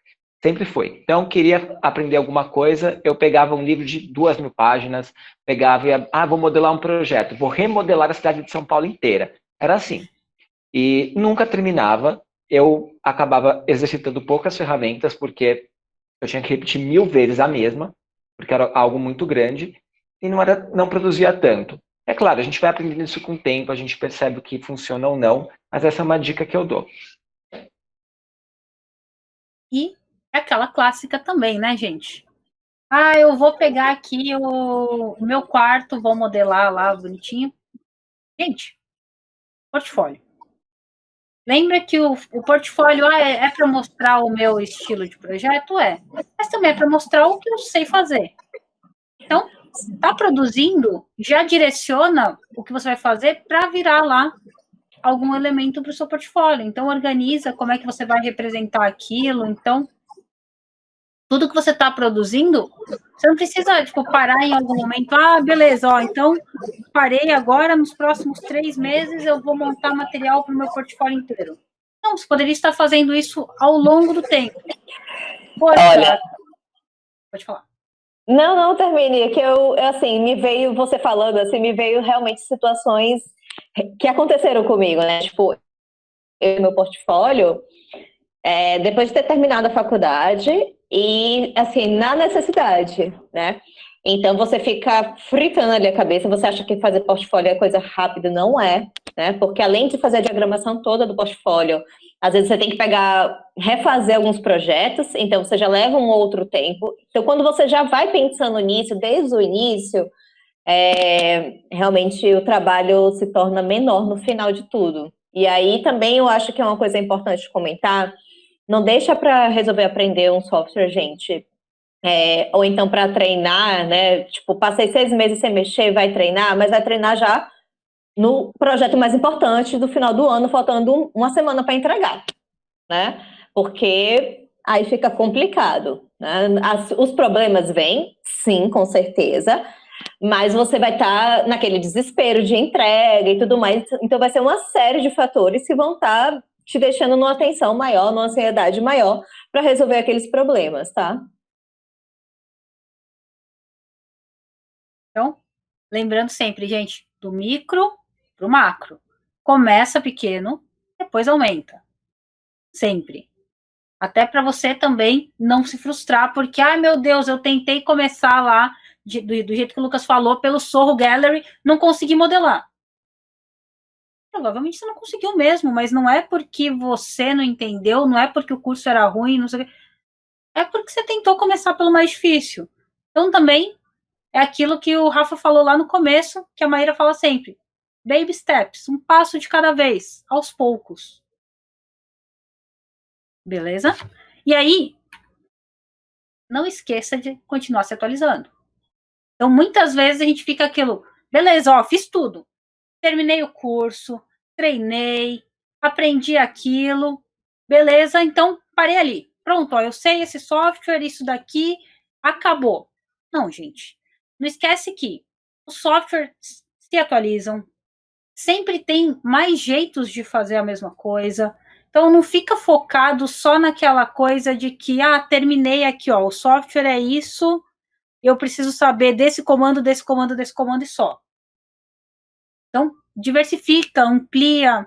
Sempre foi. Então, queria aprender alguma coisa, eu pegava um livro de 2.000 páginas, pegava e ia, vou modelar um projeto, vou remodelar a cidade de São Paulo inteira. Era assim. E nunca terminava, eu acabava exercitando poucas ferramentas, porque eu tinha que repetir 1000 vezes a mesma, porque era algo muito grande, e não produzia tanto. É claro, a gente vai aprendendo isso com o tempo, a gente percebe o que funciona ou não, mas essa é uma dica que eu dou. E é aquela clássica também, né, gente? Eu vou pegar aqui o meu quarto, vou modelar lá bonitinho. Gente, portfólio. Lembra que o portfólio é para mostrar o meu estilo de projeto? É. Mas também é para mostrar o que eu sei fazer. Então, tá produzindo, já direciona o que você vai fazer para virar lá algum elemento para o seu portfólio. Então, organiza como é que você vai representar aquilo. Então, tudo que você está produzindo, você não precisa parar em algum momento. Beleza, então parei agora, nos próximos 3 meses eu vou montar material para o meu portfólio inteiro. Não, você poderia estar fazendo isso ao longo do tempo. Poxa, Olha, pode falar. Não, termine, que assim, me veio, você falando, assim, me veio realmente situações que aconteceram comigo, né? Tipo, meu portfólio, depois de ter terminado a faculdade e, assim, na necessidade, né? Então, você fica fritando ali a cabeça, você acha que fazer portfólio é coisa rápida, não é, né? Porque além de fazer a diagramação toda do portfólio, às vezes você tem que refazer alguns projetos, então você já leva um outro tempo. Então, quando você já vai pensando nisso, desde o início, realmente o trabalho se torna menor no final de tudo. E aí também eu acho que é uma coisa importante comentar, não deixa para resolver aprender um software, gente. Ou então para treinar, né? Tipo, passei 6 meses sem mexer, vai treinar, mas vai treinar já no projeto mais importante do final do ano, faltando uma semana para entregar, né? Porque aí fica complicado, né? Os problemas vêm, sim, com certeza, mas você vai estar naquele desespero de entrega e tudo mais, então vai ser uma série de fatores que vão estar te deixando numa tensão maior, numa ansiedade maior para resolver aqueles problemas, tá? Então, lembrando sempre, gente, do micro para o macro. Começa pequeno, depois aumenta. Sempre. Até para você também não se frustrar, porque, meu Deus, eu tentei começar lá, do jeito que o Lucas falou, pelo Sorro Gallery, não consegui modelar. Provavelmente você não conseguiu mesmo, mas não é porque você não entendeu, não é porque o curso era ruim, não sei o quê. É porque você tentou começar pelo mais difícil. Então também é aquilo que o Rafa falou lá no começo, que a Maíra fala sempre. Baby steps, um passo de cada vez, aos poucos. Beleza? E aí, não esqueça de continuar se atualizando. Então, muitas vezes a gente fica aquilo, beleza, fiz tudo. Terminei o curso, treinei, aprendi aquilo, beleza, então parei ali. Pronto, eu sei esse software, isso daqui, acabou. Não, gente. Não esquece que os softwares se atualizam, sempre tem mais jeitos de fazer a mesma coisa. Então, não fica focado só naquela coisa de que, terminei aqui, o software é isso, eu preciso saber desse comando, desse comando, desse comando e só. Então, diversifica, amplia,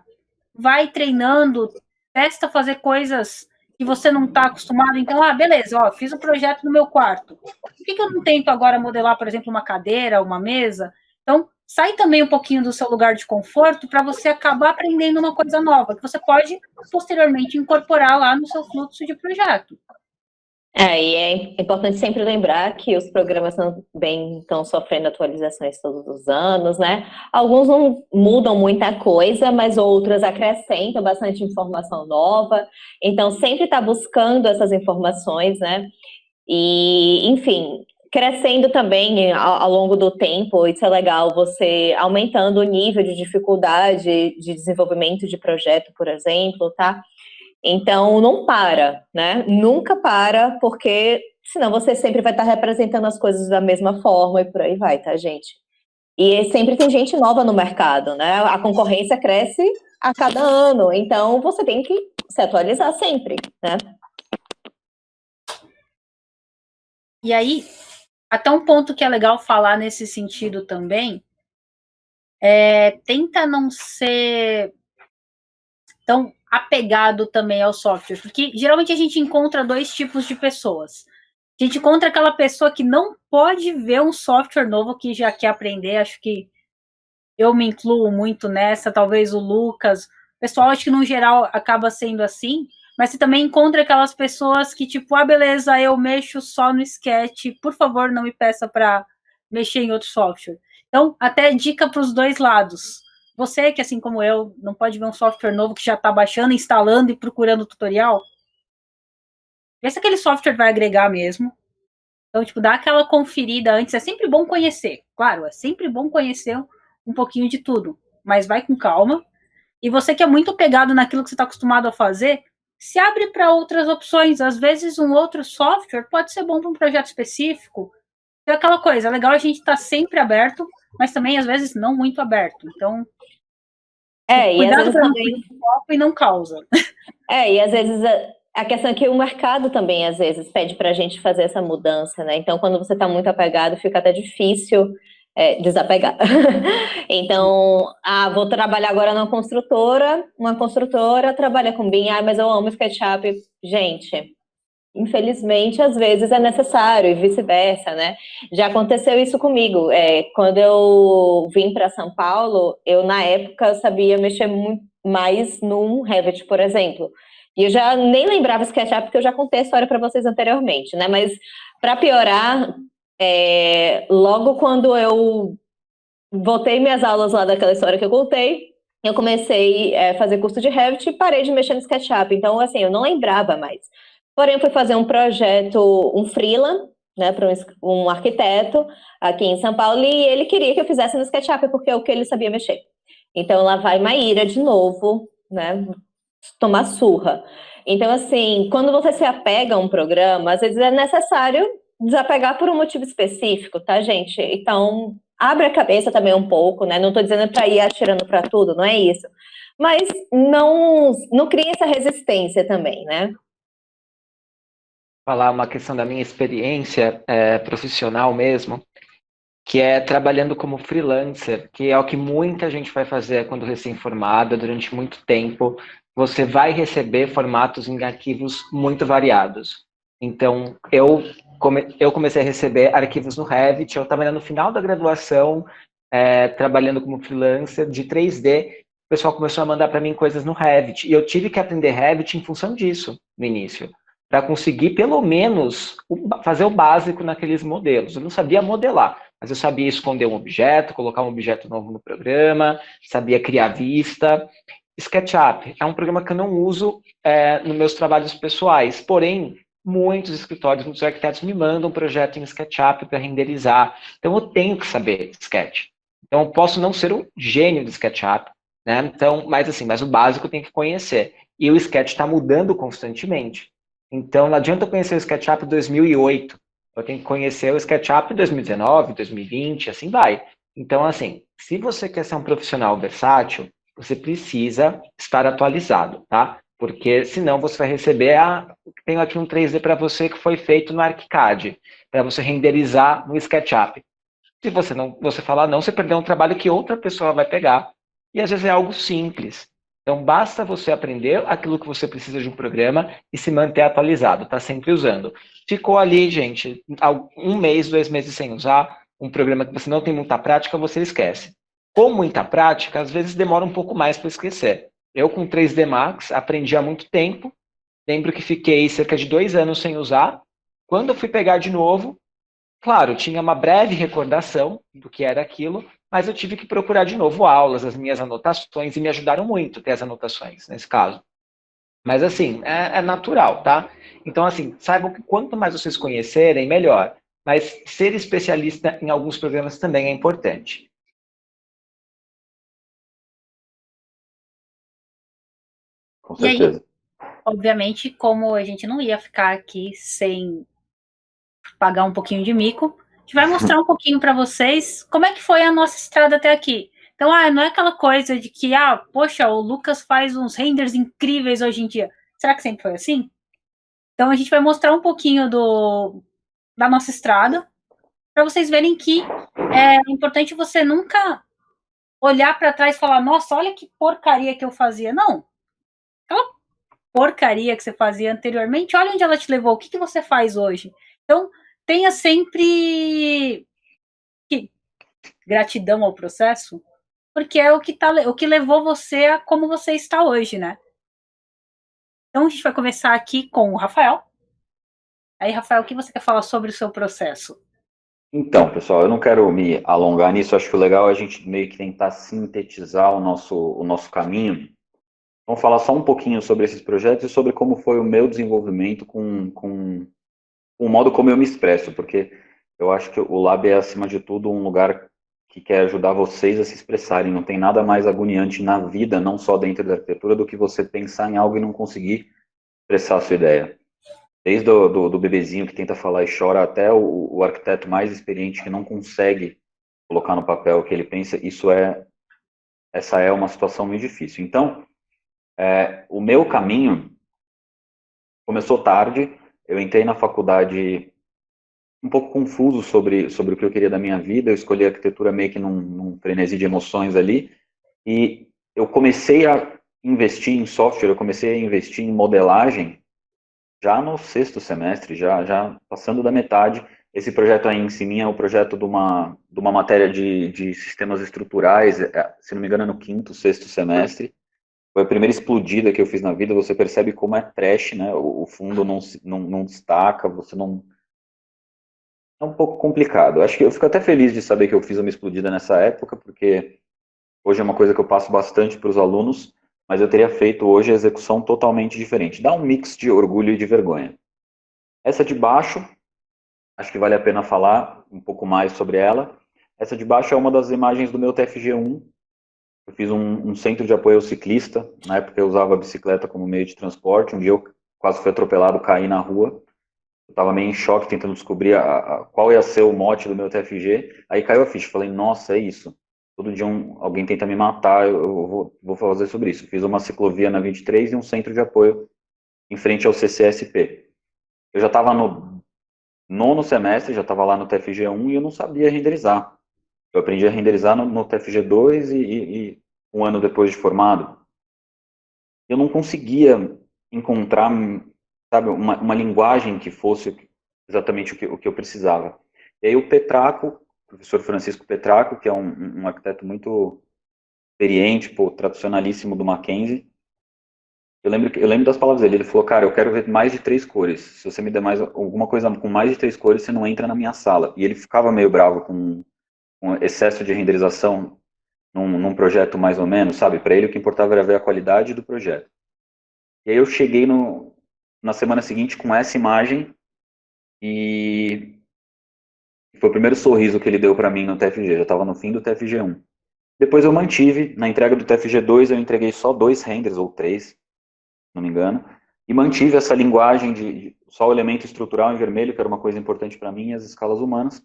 vai treinando, testa fazer coisas que você não está acostumado. Então, beleza, fiz o projeto no meu quarto. Por que eu não tento agora modelar, por exemplo, uma cadeira, uma mesa? Então, sai também um pouquinho do seu lugar de conforto para você acabar aprendendo uma coisa nova, que você pode, posteriormente, incorporar lá no seu fluxo de projeto. E é importante sempre lembrar que os programas também estão sofrendo atualizações todos os anos, né? Alguns não mudam muita coisa, mas outras acrescentam bastante informação nova. Então, sempre está buscando essas informações, né? E, enfim, crescendo também ao longo do tempo, isso é legal, você aumentando o nível de dificuldade de desenvolvimento de projeto, por exemplo, tá? Então, não para, né? Nunca para, porque senão você sempre vai estar representando as coisas da mesma forma e por aí vai, tá, gente? E sempre tem gente nova no mercado, né? A concorrência cresce a cada ano. Então, você tem que se atualizar sempre, né? E aí, até um ponto que é legal falar nesse sentido também, tenta não ser tão apegado também ao software, porque geralmente a gente encontra dois tipos de pessoas. A gente encontra aquela pessoa que não pode ver um software novo que já quer aprender, acho que eu me incluo muito nessa, talvez o Lucas, o pessoal acho que no geral acaba sendo assim, mas você também encontra aquelas pessoas que tipo, beleza, eu mexo só no Sketch, por favor não me peça para mexer em outro software. Então, até dica para os dois lados. Você que, assim como eu, não pode ver um software novo que já está baixando, instalando e procurando tutorial, vê se aquele software vai agregar mesmo. Então, tipo, dá aquela conferida antes. É sempre bom conhecer. Claro, é sempre bom conhecer um pouquinho de tudo. Mas vai com calma. E você que é muito pegado naquilo que você está acostumado a fazer, se abre para outras opções. Às vezes, um outro software pode ser bom para um projeto específico. É aquela coisa, é legal a gente estar sempre aberto, mas também, às vezes, não muito aberto. Então, E às cuidado vezes para não também. foco e não causa. E às vezes a questão é que o mercado também, às vezes, pede para a gente fazer essa mudança, né? Então, quando você está muito apegado, fica até difícil desapegar. Então, vou trabalhar agora numa construtora, uma construtora trabalha com BIM, mas eu amo SketchUp. Gente, infelizmente, às vezes é necessário e vice-versa, né? Já aconteceu isso comigo. Quando eu vim para São Paulo, eu, na época, sabia mexer muito mais no Revit, por exemplo. E eu já nem lembrava SketchUp, porque eu já contei a história para vocês anteriormente, né? Mas, para piorar, logo quando eu voltei minhas aulas lá daquela história que eu contei, eu comecei a fazer curso de Revit e parei de mexer no SketchUp. Então, assim, eu não lembrava mais. Porém, eu fui fazer um projeto, um freela, né, para um arquiteto aqui em São Paulo, e ele queria que eu fizesse no SketchUp, porque é o que ele sabia mexer. Então, lá vai Maíra de novo, né, tomar surra. Então, assim, quando você se apega a um programa, às vezes é necessário desapegar por um motivo específico, tá, gente? Então, abre a cabeça também um pouco, né? Não estou dizendo para ir atirando para tudo, não é isso. Mas não cria essa resistência também, né? Falar uma questão da minha experiência profissional mesmo, que é trabalhando como freelancer, que é o que muita gente vai fazer quando recém-formada, durante muito tempo. Você vai receber formatos em arquivos muito variados. Então, eu comecei a receber arquivos no Revit, eu estava no final da graduação, trabalhando como freelancer de 3D, o pessoal começou a mandar para mim coisas no Revit, e eu tive que aprender Revit em função disso, no início, para conseguir, pelo menos, fazer o básico naqueles modelos. Eu não sabia modelar, mas eu sabia esconder um objeto, colocar um objeto novo no programa, sabia criar vista. SketchUp é um programa que eu não uso nos meus trabalhos pessoais, porém, muitos escritórios, muitos arquitetos me mandam um projeto em SketchUp para renderizar. Então, eu tenho que saber Sketch. Então, eu posso não ser um gênio de SketchUp, né? Então, mas o básico eu tenho que conhecer. E o Sketch está mudando constantemente. Então, não adianta eu conhecer o SketchUp 2008. Eu tenho que conhecer o SketchUp 2019, 2020, assim vai. Então, assim, se você quer ser um profissional versátil, você precisa estar atualizado, tá? Porque senão você vai receber tenho aqui um 3D para você que foi feito no ArchiCAD, para você renderizar no SketchUp. Se você falar não, você perdeu um trabalho que outra pessoa vai pegar. E às vezes é algo simples. Então basta você aprender aquilo que você precisa de um programa e se manter atualizado, tá sempre usando. Ficou ali, gente, um mês, 2 meses sem usar um programa que você não tem muita prática, você esquece. Com muita prática, às vezes demora um pouco mais para esquecer. Eu com 3D Max aprendi há muito tempo. Lembro que fiquei cerca de 2 anos sem usar. Quando eu fui pegar de novo, claro, tinha uma breve recordação do que era aquilo, mas eu tive que procurar de novo aulas, as minhas anotações, e me ajudaram muito ter as anotações, nesse caso. Mas, assim, é natural, tá? Então, assim, saibam que quanto mais vocês conhecerem, melhor. Mas ser especialista em alguns programas também é importante. Com E aí, certeza. obviamente, como a gente não ia ficar aqui sem pagar um pouquinho de mico, a gente vai mostrar um pouquinho para vocês como é que foi a nossa estrada até aqui. Então, não é aquela coisa de que, poxa, o Lucas faz uns renders incríveis hoje em dia. Será que sempre foi assim? Então, a gente vai mostrar um pouquinho da nossa estrada, para vocês verem que é importante você nunca olhar para trás e falar, nossa, olha que porcaria que eu fazia. Não. Aquela porcaria que você fazia anteriormente, olha onde ela te levou, o que você faz hoje. Então, tenha sempre gratidão ao processo, porque é o que levou você a como você está hoje, né? Então, a gente vai começar aqui com o Rafael. Aí, Rafael, o que você quer falar sobre o seu processo? Então, pessoal, eu não quero me alongar nisso, acho que o legal é a gente meio que tentar sintetizar o nosso caminho. Vamos falar só um pouquinho sobre esses projetos e sobre como foi o meu desenvolvimento com o modo como eu me expresso, porque eu acho que o Lab é, acima de tudo, um lugar que quer ajudar vocês a se expressarem. Não tem nada mais agoniante na vida, não só dentro da arquitetura, do que você pensar em algo e não conseguir expressar a sua ideia. Desde do bebezinho que tenta falar e chora, até o arquiteto mais experiente que não consegue colocar no papel o que ele pensa, essa é uma situação muito difícil. Então, o meu caminho começou tarde, eu entrei na faculdade um pouco confuso sobre o que eu queria da minha vida, eu escolhi a arquitetura meio que num frenesi de emoções ali, e eu comecei a investir em software, eu comecei a investir em modelagem já no 6º semestre, já passando da metade. Esse projeto aí em cima é o projeto de uma matéria de sistemas estruturais, se não me engano é no 5º, 6º semestre. Foi a primeira explodida que eu fiz na vida, você percebe como é trash, né? O fundo não destaca, você não... É um pouco complicado. Acho que eu fico até feliz de saber que eu fiz uma explodida nessa época, porque hoje é uma coisa que eu passo bastante para os alunos, mas eu teria feito hoje a execução totalmente diferente. Dá um mix de orgulho e de vergonha. Essa de baixo, acho que vale a pena falar um pouco mais sobre ela. Essa de baixo é uma das imagens do meu TFG1. Eu fiz um centro de apoio ao ciclista. Na época eu usava a bicicleta como meio de transporte. Um dia eu quase fui atropelado, caí na rua. Eu estava meio em choque, tentando descobrir qual ia ser o mote do meu TFG. Aí caiu a ficha. Falei, nossa, é isso. Todo dia alguém tenta me matar, eu vou fazer sobre isso. Fiz uma ciclovia na 23 e um centro de apoio em frente ao CCSP. Eu já estava no 9º semestre, já estava lá no TFG1 e eu não sabia renderizar. Eu aprendi a renderizar no TFG2 e um ano depois de formado. Eu não conseguia encontrar, sabe, uma linguagem que fosse exatamente o que eu precisava. E aí o Petraco, o professor Francisco Petraco, que é um arquiteto muito experiente, tradicionalíssimo do Mackenzie, eu lembro das palavras dele, ele falou, cara, eu quero ver mais de 3 cores, se você me der alguma coisa com mais de 3 cores, você não entra na minha sala. E ele ficava meio bravo com excesso de renderização num projeto mais ou menos, sabe? Para ele o que importava era ver a qualidade do projeto. E aí eu cheguei na semana seguinte com essa imagem e foi o primeiro sorriso que ele deu para mim no TFG, já estava no fim do TFG1. Depois eu mantive, na entrega do TFG2 eu entreguei só 2 renders, ou 3, se não me engano, e mantive essa linguagem de só o elemento estrutural em vermelho, que era uma coisa importante para mim, e as escalas humanas,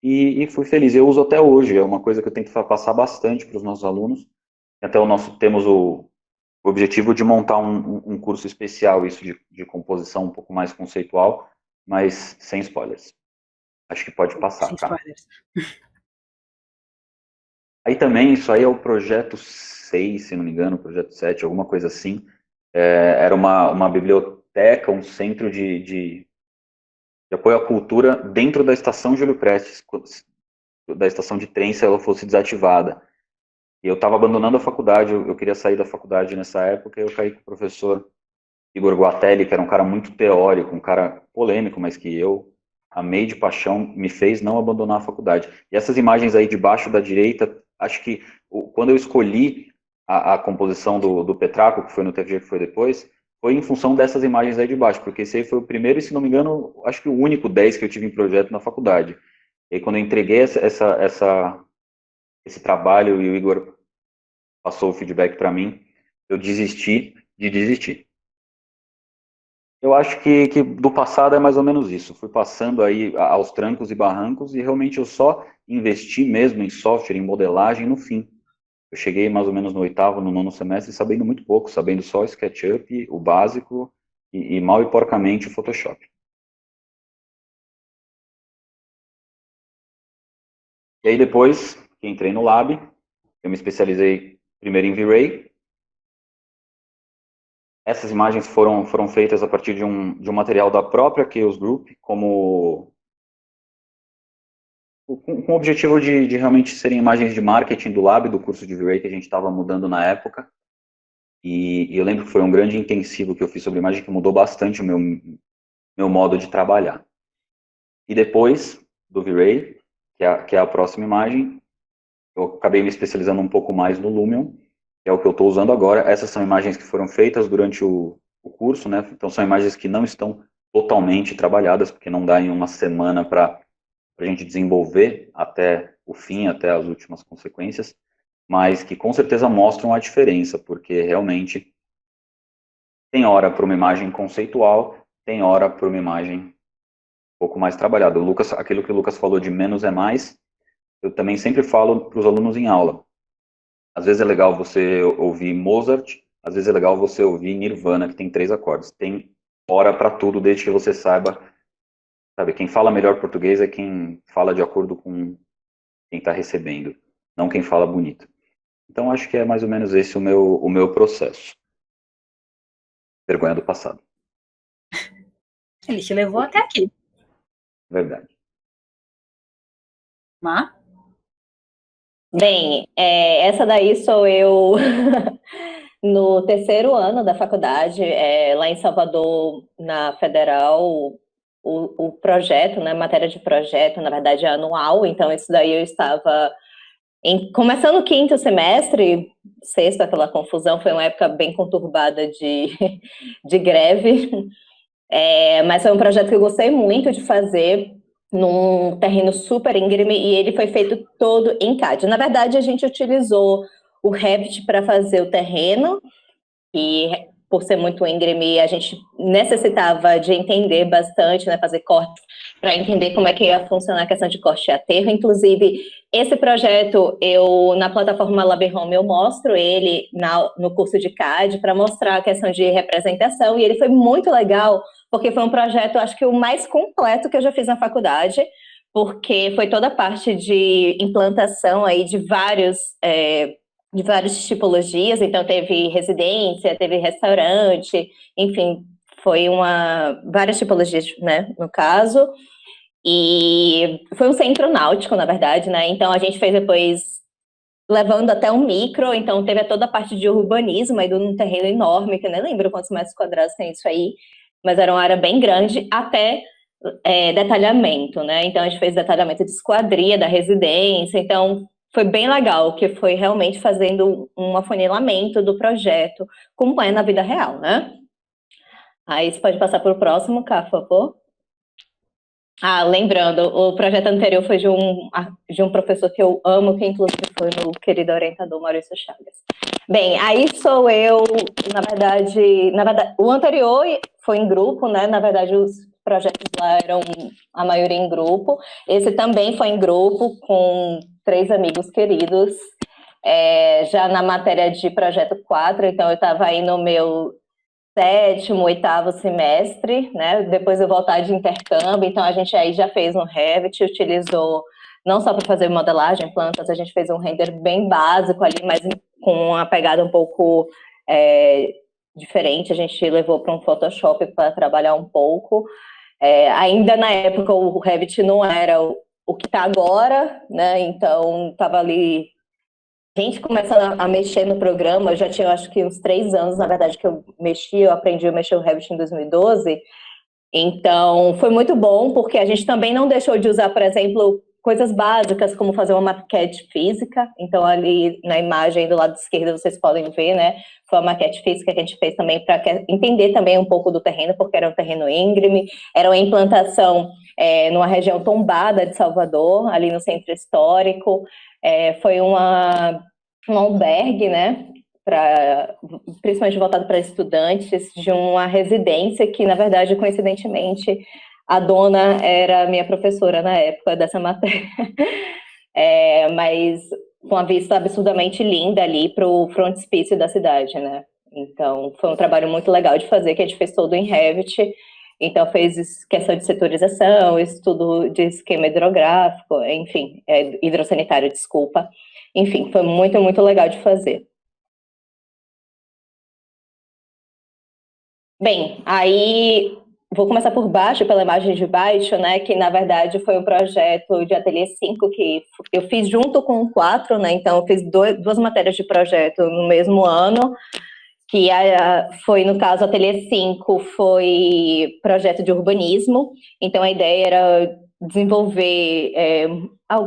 e fui feliz. Eu uso até hoje, é uma coisa que eu tento passar bastante para os nossos alunos. Até temos o objetivo de montar um curso especial, isso de composição um pouco mais conceitual, mas sem spoilers. Acho que pode passar, Sem tá? spoilers. Aí também, isso aí é o projeto 6, se não me engano, o projeto 7, alguma coisa assim. Era uma biblioteca, um centro de apoio à cultura dentro da estação Júlio Prestes, da estação de trem, se ela fosse desativada. E eu estava abandonando a faculdade, eu queria sair da faculdade nessa época, e eu caí com o professor Igor Guatelli, que era um cara muito teórico, um cara polêmico, mas que eu amei de paixão, me fez não abandonar a faculdade. E essas imagens aí de baixo da direita, acho que quando eu escolhi a composição do Petraco, que foi no TFG que foi depois, foi em função dessas imagens aí de baixo, porque esse aí foi o primeiro e, se não me engano, acho que o único 10 que eu tive em projeto na faculdade. E aí, quando eu entreguei esse trabalho e o Igor passou o feedback para mim, eu desisti de desistir. Eu acho que do passado é mais ou menos isso. Fui passando aí aos trancos e barrancos e realmente eu só investi mesmo em software, em modelagem no fim. Eu cheguei mais ou menos no 8º, no 9º semestre, sabendo muito pouco, sabendo só SketchUp, o básico, e mal e porcamente o Photoshop. E aí depois que entrei no Lab, eu me especializei primeiro em V-Ray. Essas imagens foram feitas a partir de um material da própria Chaos Group, com o objetivo de realmente serem imagens de marketing do Lab, do curso de V-Ray que a gente estava mudando na época. E eu lembro que foi um grande intensivo que eu fiz sobre imagem que mudou bastante o meu modo de trabalhar. E depois do V-Ray, que é a próxima imagem, eu acabei me especializando um pouco mais no Lumion, que é o que eu estou usando agora. Essas são imagens que foram feitas durante o curso, né? Então são imagens que não estão totalmente trabalhadas, porque não dá em uma semana para a gente desenvolver até o fim, até as últimas consequências, mas que com certeza mostram a diferença, porque realmente tem hora para uma imagem conceitual, tem hora para uma imagem um pouco mais trabalhada. Aquilo que o Lucas falou de menos é mais, eu também sempre falo para os alunos em aula. Às vezes é legal você ouvir Mozart, às vezes é legal você ouvir Nirvana, que tem 3 acordes. Tem hora para tudo, desde que você saiba, sabe, quem fala melhor português é quem fala de acordo com quem está recebendo, não quem fala bonito. Então acho que é mais ou menos esse o meu processo. Vergonha do passado. Ele te levou até aqui. Verdade. Má? Bem, essa daí sou eu no 3º ano da faculdade, lá em Salvador, na Federal, o projeto, né, matéria de projeto, na verdade é anual, então isso daí eu estava começando o 5º semestre, 6º, aquela confusão, foi uma época bem conturbada de greve, mas foi um projeto que eu gostei muito de fazer, num terreno super íngreme, e ele foi feito todo em CAD. Na verdade, a gente utilizou o Revit para fazer o terreno, e por ser muito íngreme, a gente necessitava de entender bastante, né, fazer cortes, para entender como é que ia funcionar a questão de corte e aterro. Inclusive, esse projeto, na plataforma Lab Home, eu mostro ele no curso de CAD, para mostrar a questão de representação, e ele foi muito legal, porque foi um projeto, acho que o mais completo que eu já fiz na faculdade, porque foi toda a parte de implantação aí de várias tipologias, então teve residência, teve restaurante, enfim, foi várias tipologias, né, no caso, e foi um centro náutico, na verdade, né, então a gente fez depois levando até um micro, então teve toda a parte de urbanismo aí de um terreno enorme, que eu nem lembro quantos metros quadrados tem isso aí, mas era uma área bem grande, até detalhamento, né, então a gente fez detalhamento de esquadria da residência, então foi bem legal, que foi realmente fazendo um afunilamento do projeto, como é na vida real, né? Aí você pode passar para o próximo, Cá, por favor. Lembrando, o projeto anterior foi de um professor que eu amo, que inclusive foi meu querido orientador, Maurício Chagas. Bem, aí sou eu, na verdade, o anterior foi em grupo, né? Na verdade, os projetos lá eram a maioria em grupo. Esse também foi em grupo, com 3 amigos queridos, já na matéria de projeto 4, então eu estava aí no meu 7º, 8º semestre, né? Depois eu voltar de intercâmbio, então a gente aí já fez um Revit, utilizou não só para fazer modelagem, plantas, a gente fez um render bem básico ali, mas com uma pegada um pouco diferente, a gente levou para um Photoshop para trabalhar um pouco. Ainda na época o Revit não era o que está agora, né? Então estava ali gente começando a mexer no programa. Eu já tinha, acho que uns 3 anos, na verdade, que eu aprendi a mexer o Revit em 2012. Então foi muito bom, porque a gente também não deixou de usar, por exemplo, coisas básicas, como fazer uma maquete física. Então ali na imagem do lado esquerdo vocês podem ver, né? Foi uma maquete física que a gente fez também para entender também um pouco do terreno, porque era um terreno íngreme, era uma implantação numa região tombada de Salvador, ali no centro histórico. Foi um albergue, né? Principalmente voltado para estudantes, de uma residência que, na verdade, coincidentemente, a dona era minha professora na época dessa matéria. Mas com uma vista absurdamente linda ali para o frontispício da cidade, né? Então, foi um trabalho muito legal de fazer, que a gente fez todo em Revit. Então, fez questão de setorização, estudo de esquema hidrográfico, enfim, hidrossanitário, desculpa. Enfim, foi muito, muito legal de fazer. Bem, aí vou começar por baixo, pela imagem de baixo, né, que na verdade foi um projeto de Ateliê 5 que eu fiz junto com o 4, né, então eu fiz duas matérias de projeto no mesmo ano, que foi, no caso, Ateliê 5 foi projeto de urbanismo, então a ideia era desenvolver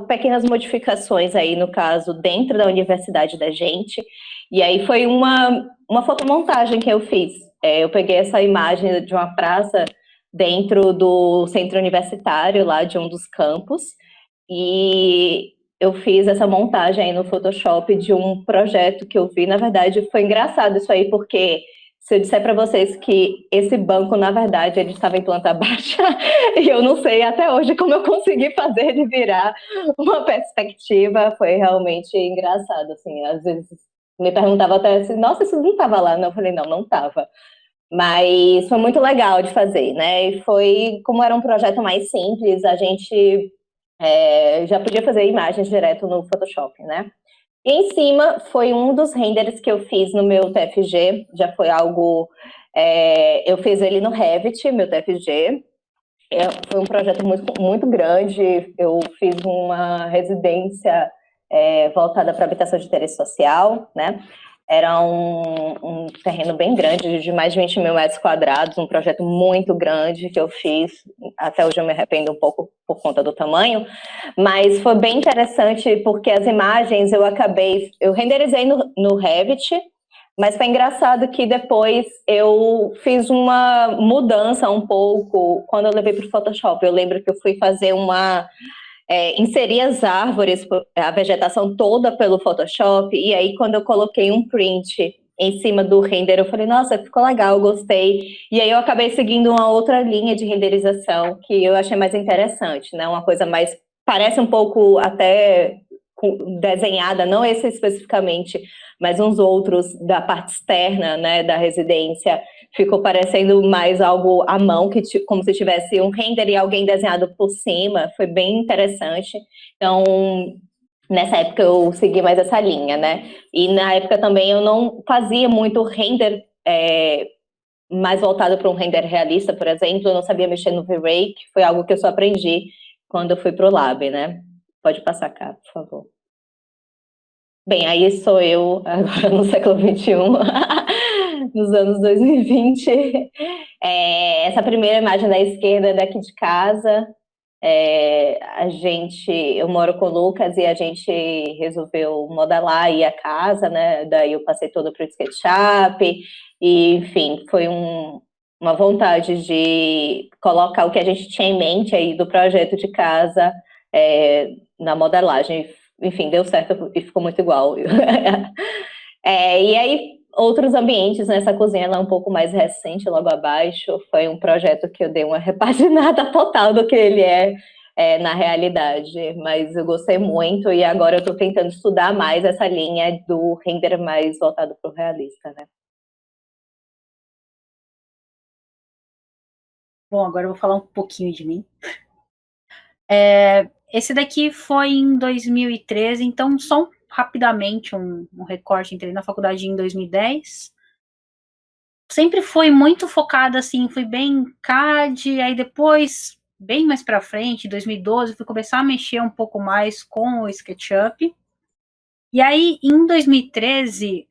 pequenas modificações aí, no caso, dentro da universidade da gente, e aí foi uma fotomontagem que eu fiz. Eu peguei essa imagem de uma praça dentro do centro universitário, lá de um dos campos, e eu fiz essa montagem aí no Photoshop de um projeto que eu vi. Na verdade, foi engraçado isso aí, porque se eu disser para vocês que esse banco, na verdade, ele estava em planta baixa, e eu não sei até hoje como eu consegui fazer ele virar uma perspectiva, foi realmente engraçado, assim, às vezes me perguntava até assim, nossa, isso não estava lá, não, eu falei, não estava. Mas foi muito legal de fazer, né? E foi, como era um projeto mais simples, a gente já podia fazer imagens direto no Photoshop, né? E em cima foi um dos renders que eu fiz no meu TFG, já foi algo... eu fiz ele no Revit, meu TFG. Foi um projeto muito, muito grande, eu fiz uma residência voltada para habitação de interesse social, né? Era um terreno bem grande, de mais de 20 mil metros quadrados, um projeto muito grande que eu fiz. Até hoje eu me arrependo um pouco por conta do tamanho, mas foi bem interessante porque as imagens eu renderizei no Revit, mas foi engraçado que depois eu fiz uma mudança um pouco quando eu levei para o Photoshop. Eu lembro que eu fui fazer inserir as árvores, a vegetação toda pelo Photoshop, e aí quando eu coloquei um print em cima do render, eu falei, nossa, ficou legal, gostei. E aí eu acabei seguindo uma outra linha de renderização que eu achei mais interessante, né? Uma coisa mais, parece um pouco até desenhada, não esse especificamente, mas uns outros da parte externa, né, da residência, ficou parecendo mais algo à mão, como se tivesse um render e alguém desenhado por cima, foi bem interessante. Então, nessa época eu segui mais essa linha, né? E na época também eu não fazia muito render mais voltado para um render realista, por exemplo, eu não sabia mexer no V-Ray, que foi algo que eu só aprendi quando eu fui para o Lab, né? Pode passar cá, por favor. Bem, aí sou eu, agora no século XXI, nos anos 2020. Essa primeira imagem da esquerda é daqui de casa. Eu moro com o Lucas e a gente resolveu modelar aí a casa, né? Daí eu passei toda para o SketchUp e, enfim, foi uma vontade de colocar o que a gente tinha em mente aí do projeto de casa na modelagem. Enfim, deu certo e ficou muito igual. E aí, outros ambientes nessa cozinha, ela é um pouco mais recente, logo abaixo, foi um projeto que eu dei uma repaginada total do que ele na realidade, mas eu gostei muito e agora eu estou tentando estudar mais essa linha do render mais voltado para o realista, né? Bom, agora eu vou falar um pouquinho de mim. Esse daqui foi em 2013, então só rapidamente um recorte. Entrei na faculdade em 2010. Sempre fui muito focada, assim, fui bem CAD, aí depois, bem mais pra frente, em 2012, fui começar a mexer um pouco mais com o SketchUp. E aí, em 2013,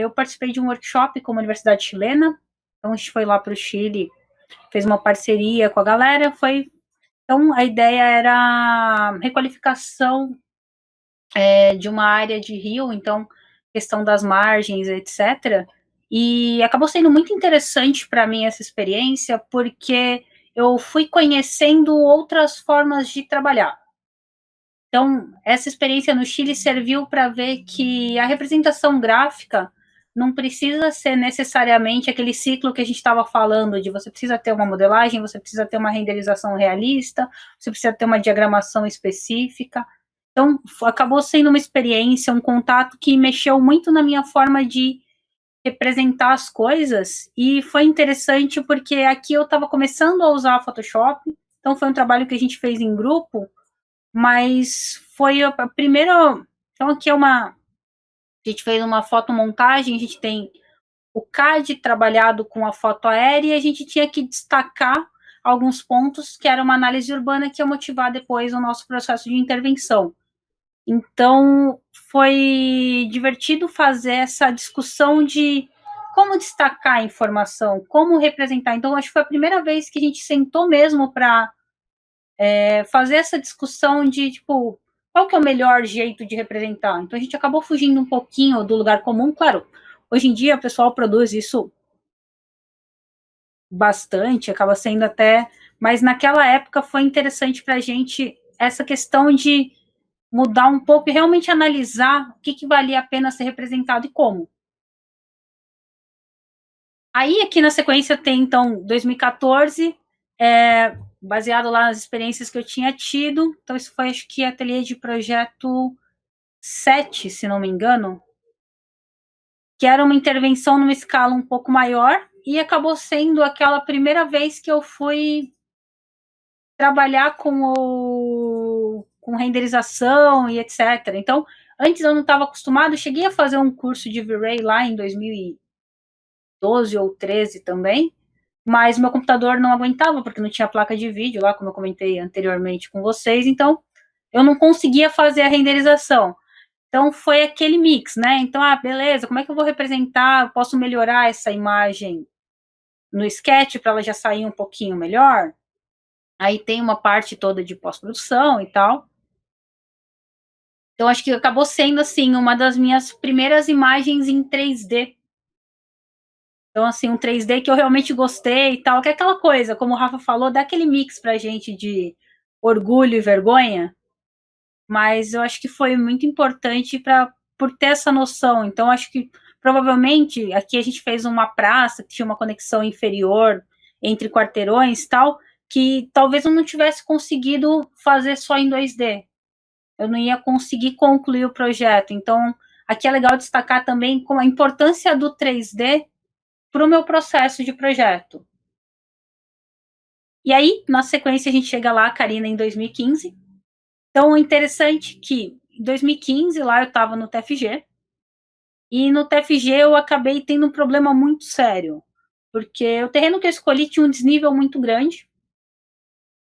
eu participei de um workshop com a Universidade Chilena. Então, a gente foi lá para o Chile, fez uma parceria com a galera, Então, a ideia era requalificação de uma área de rio, então, questão das margens, etc. E acabou sendo muito interessante para mim essa experiência, porque eu fui conhecendo outras formas de trabalhar. Então, essa experiência no Chile serviu para ver que a representação gráfica não precisa ser necessariamente aquele ciclo que a gente estava falando, de você precisa ter uma modelagem, você precisa ter uma renderização realista, você precisa ter uma diagramação específica. Então, acabou sendo uma experiência, um contato que mexeu muito na minha forma de representar as coisas, e foi interessante porque aqui eu estava começando a usar Photoshop, então foi um trabalho que a gente fez em grupo, mas foi a primeira. Então, aqui a gente fez uma fotomontagem, a gente tem o CAD trabalhado com a foto aérea, e a gente tinha que destacar alguns pontos que era uma análise urbana que ia motivar depois o nosso processo de intervenção. Então, foi divertido fazer essa discussão de como destacar a informação, como representar. Então, acho que foi a primeira vez que a gente sentou mesmo para fazer essa discussão de, tipo, qual que é o melhor jeito de representar. Então, a gente acabou fugindo um pouquinho do lugar comum. Claro, hoje em dia o pessoal produz isso bastante, acaba sendo até... Mas naquela época foi interessante para a gente essa questão de mudar um pouco e realmente analisar o que valia a pena ser representado e como. Aí, aqui na sequência, tem, então, 2014, baseado lá nas experiências que eu tinha tido. Então, isso foi, acho que, ateliê de projeto 7, se não me engano, que era uma intervenção numa escala um pouco maior, e acabou sendo aquela primeira vez que eu fui trabalhar com renderização e etc. Então, antes eu não estava acostumado, cheguei a fazer um curso de V-Ray lá em 2012 ou 13 também, mas meu computador não aguentava, porque não tinha placa de vídeo lá, como eu comentei anteriormente com vocês, então eu não conseguia fazer a renderização. Então, foi aquele mix, né? Então, beleza, como é que eu vou representar? Eu posso melhorar essa imagem no Sketch para ela já sair um pouquinho melhor? Aí tem uma parte toda de pós-produção e tal. Então, acho que acabou sendo, assim, uma das minhas primeiras imagens em 3D. Então, assim, um 3D que eu realmente gostei e tal, que é aquela coisa, como o Rafa falou, dá aquele mix pra gente de orgulho e vergonha, mas eu acho que foi muito importante por ter essa noção. Então, acho que, provavelmente, aqui a gente fez uma praça que tinha uma conexão inferior entre quarteirões e tal, que talvez eu não tivesse conseguido fazer só em 2D. Eu não ia conseguir concluir o projeto. Então, aqui é legal destacar também como a importância do 3D para o meu processo de projeto. E aí, na sequência, a gente chega lá, Karina, em 2015. Então, é interessante que em 2015, lá eu estava no TFG, e no TFG eu acabei tendo um problema muito sério, porque o terreno que eu escolhi tinha um desnível muito grande,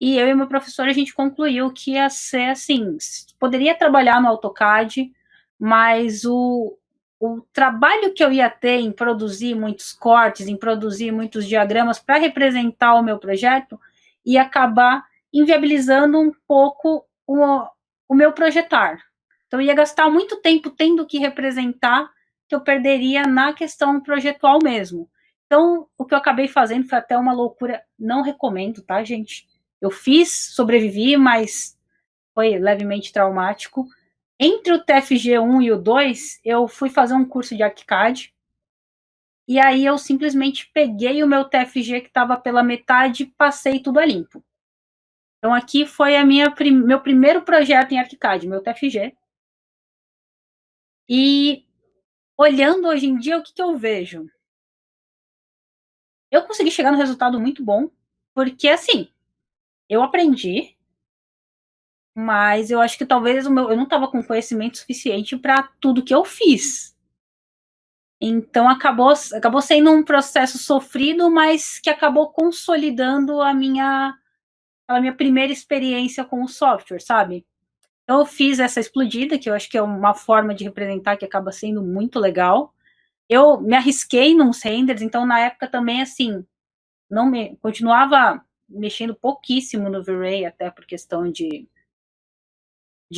e eu e meu professor, a gente concluiu que ia ser assim, poderia trabalhar no AutoCAD, mas o trabalho que eu ia ter em produzir muitos cortes, em produzir muitos diagramas para representar o meu projeto, ia acabar inviabilizando um pouco o meu projetar. Então, eu ia gastar muito tempo tendo que representar, que eu perderia na questão projetual mesmo. Então, o que eu acabei fazendo foi até uma loucura, não recomendo, tá, gente? Eu fiz, sobrevivi, mas foi levemente traumático. Entre o TFG 1 e o 2, eu fui fazer um curso de ArchiCAD, e aí eu simplesmente peguei o meu TFG que estava pela metade e passei tudo a limpo. Então aqui foi meu primeiro projeto em ArchiCAD, meu TFG. E olhando hoje em dia, o que eu vejo? Eu consegui chegar no resultado muito bom, porque assim, eu aprendi, mas eu acho que talvez eu não estava com conhecimento suficiente para tudo que eu fiz. Então, acabou sendo um processo sofrido, mas que acabou consolidando a minha primeira experiência com o software, sabe? Então, eu fiz essa explodida, que eu acho que é uma forma de representar que acaba sendo muito legal. Eu me arrisquei nos renders, então, na época também, assim, continuava mexendo pouquíssimo no V-Ray, até por questão de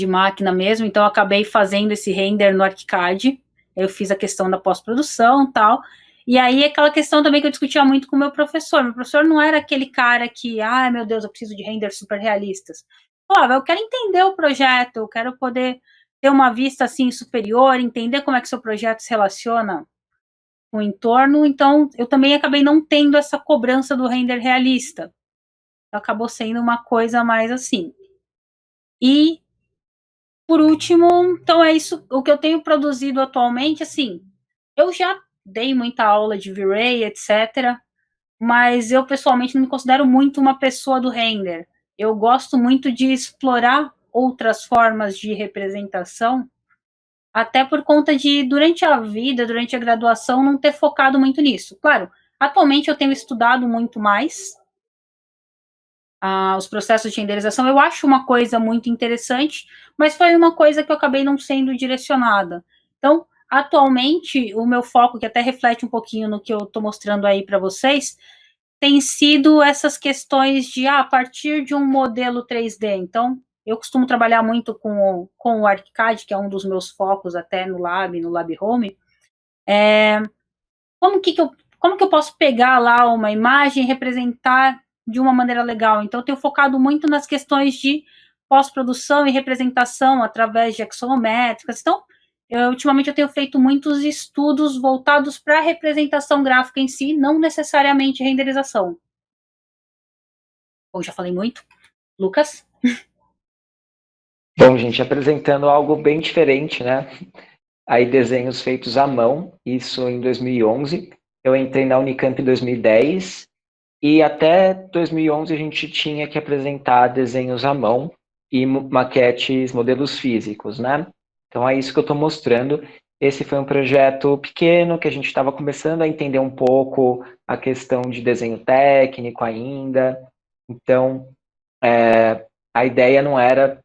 máquina mesmo, então, eu acabei fazendo esse render no ArchiCAD. Eu fiz a questão da pós-produção e tal, e aí aquela questão também que eu discutia muito com o meu professor não era aquele cara que, meu Deus, eu preciso de renders super realistas. Eu quero entender o projeto, eu quero poder ter uma vista assim superior, entender como é que seu projeto se relaciona com o entorno, então eu também acabei não tendo essa cobrança do render realista. Acabou sendo uma coisa mais assim. E por último, então é isso o que eu tenho produzido atualmente, assim, eu já dei muita aula de V-Ray, etc., mas eu pessoalmente não me considero muito uma pessoa do render. Eu gosto muito de explorar outras formas de representação, até por conta de, durante a vida, durante a graduação, não ter focado muito nisso. Claro, atualmente eu tenho estudado muito mais os processos de renderização, eu acho uma coisa muito interessante, mas foi uma coisa que eu acabei não sendo direcionada. Então, atualmente, o meu foco, que até reflete um pouquinho no que eu estou mostrando aí para vocês, tem sido essas questões de, a partir de um modelo 3D. Então, eu costumo trabalhar muito com o ArchiCAD, que é um dos meus focos até no Lab Home. Como que eu posso pegar lá uma imagem e representar de uma maneira legal? Então, eu tenho focado muito nas questões de pós-produção e representação através de axonométricas. Então, ultimamente eu tenho feito muitos estudos voltados para a representação gráfica em si, não necessariamente renderização. Bom, já falei muito. Lucas? Bom, gente, apresentando algo bem diferente, né? Aí desenhos feitos à mão, isso em 2011. Eu entrei na Unicamp em 2010 e até 2011 a gente tinha que apresentar desenhos à mão e maquetes, modelos físicos, né? Então é isso que eu estou mostrando. Esse foi um projeto pequeno que a gente estava começando a entender um pouco a questão de desenho técnico ainda. Então, a ideia não era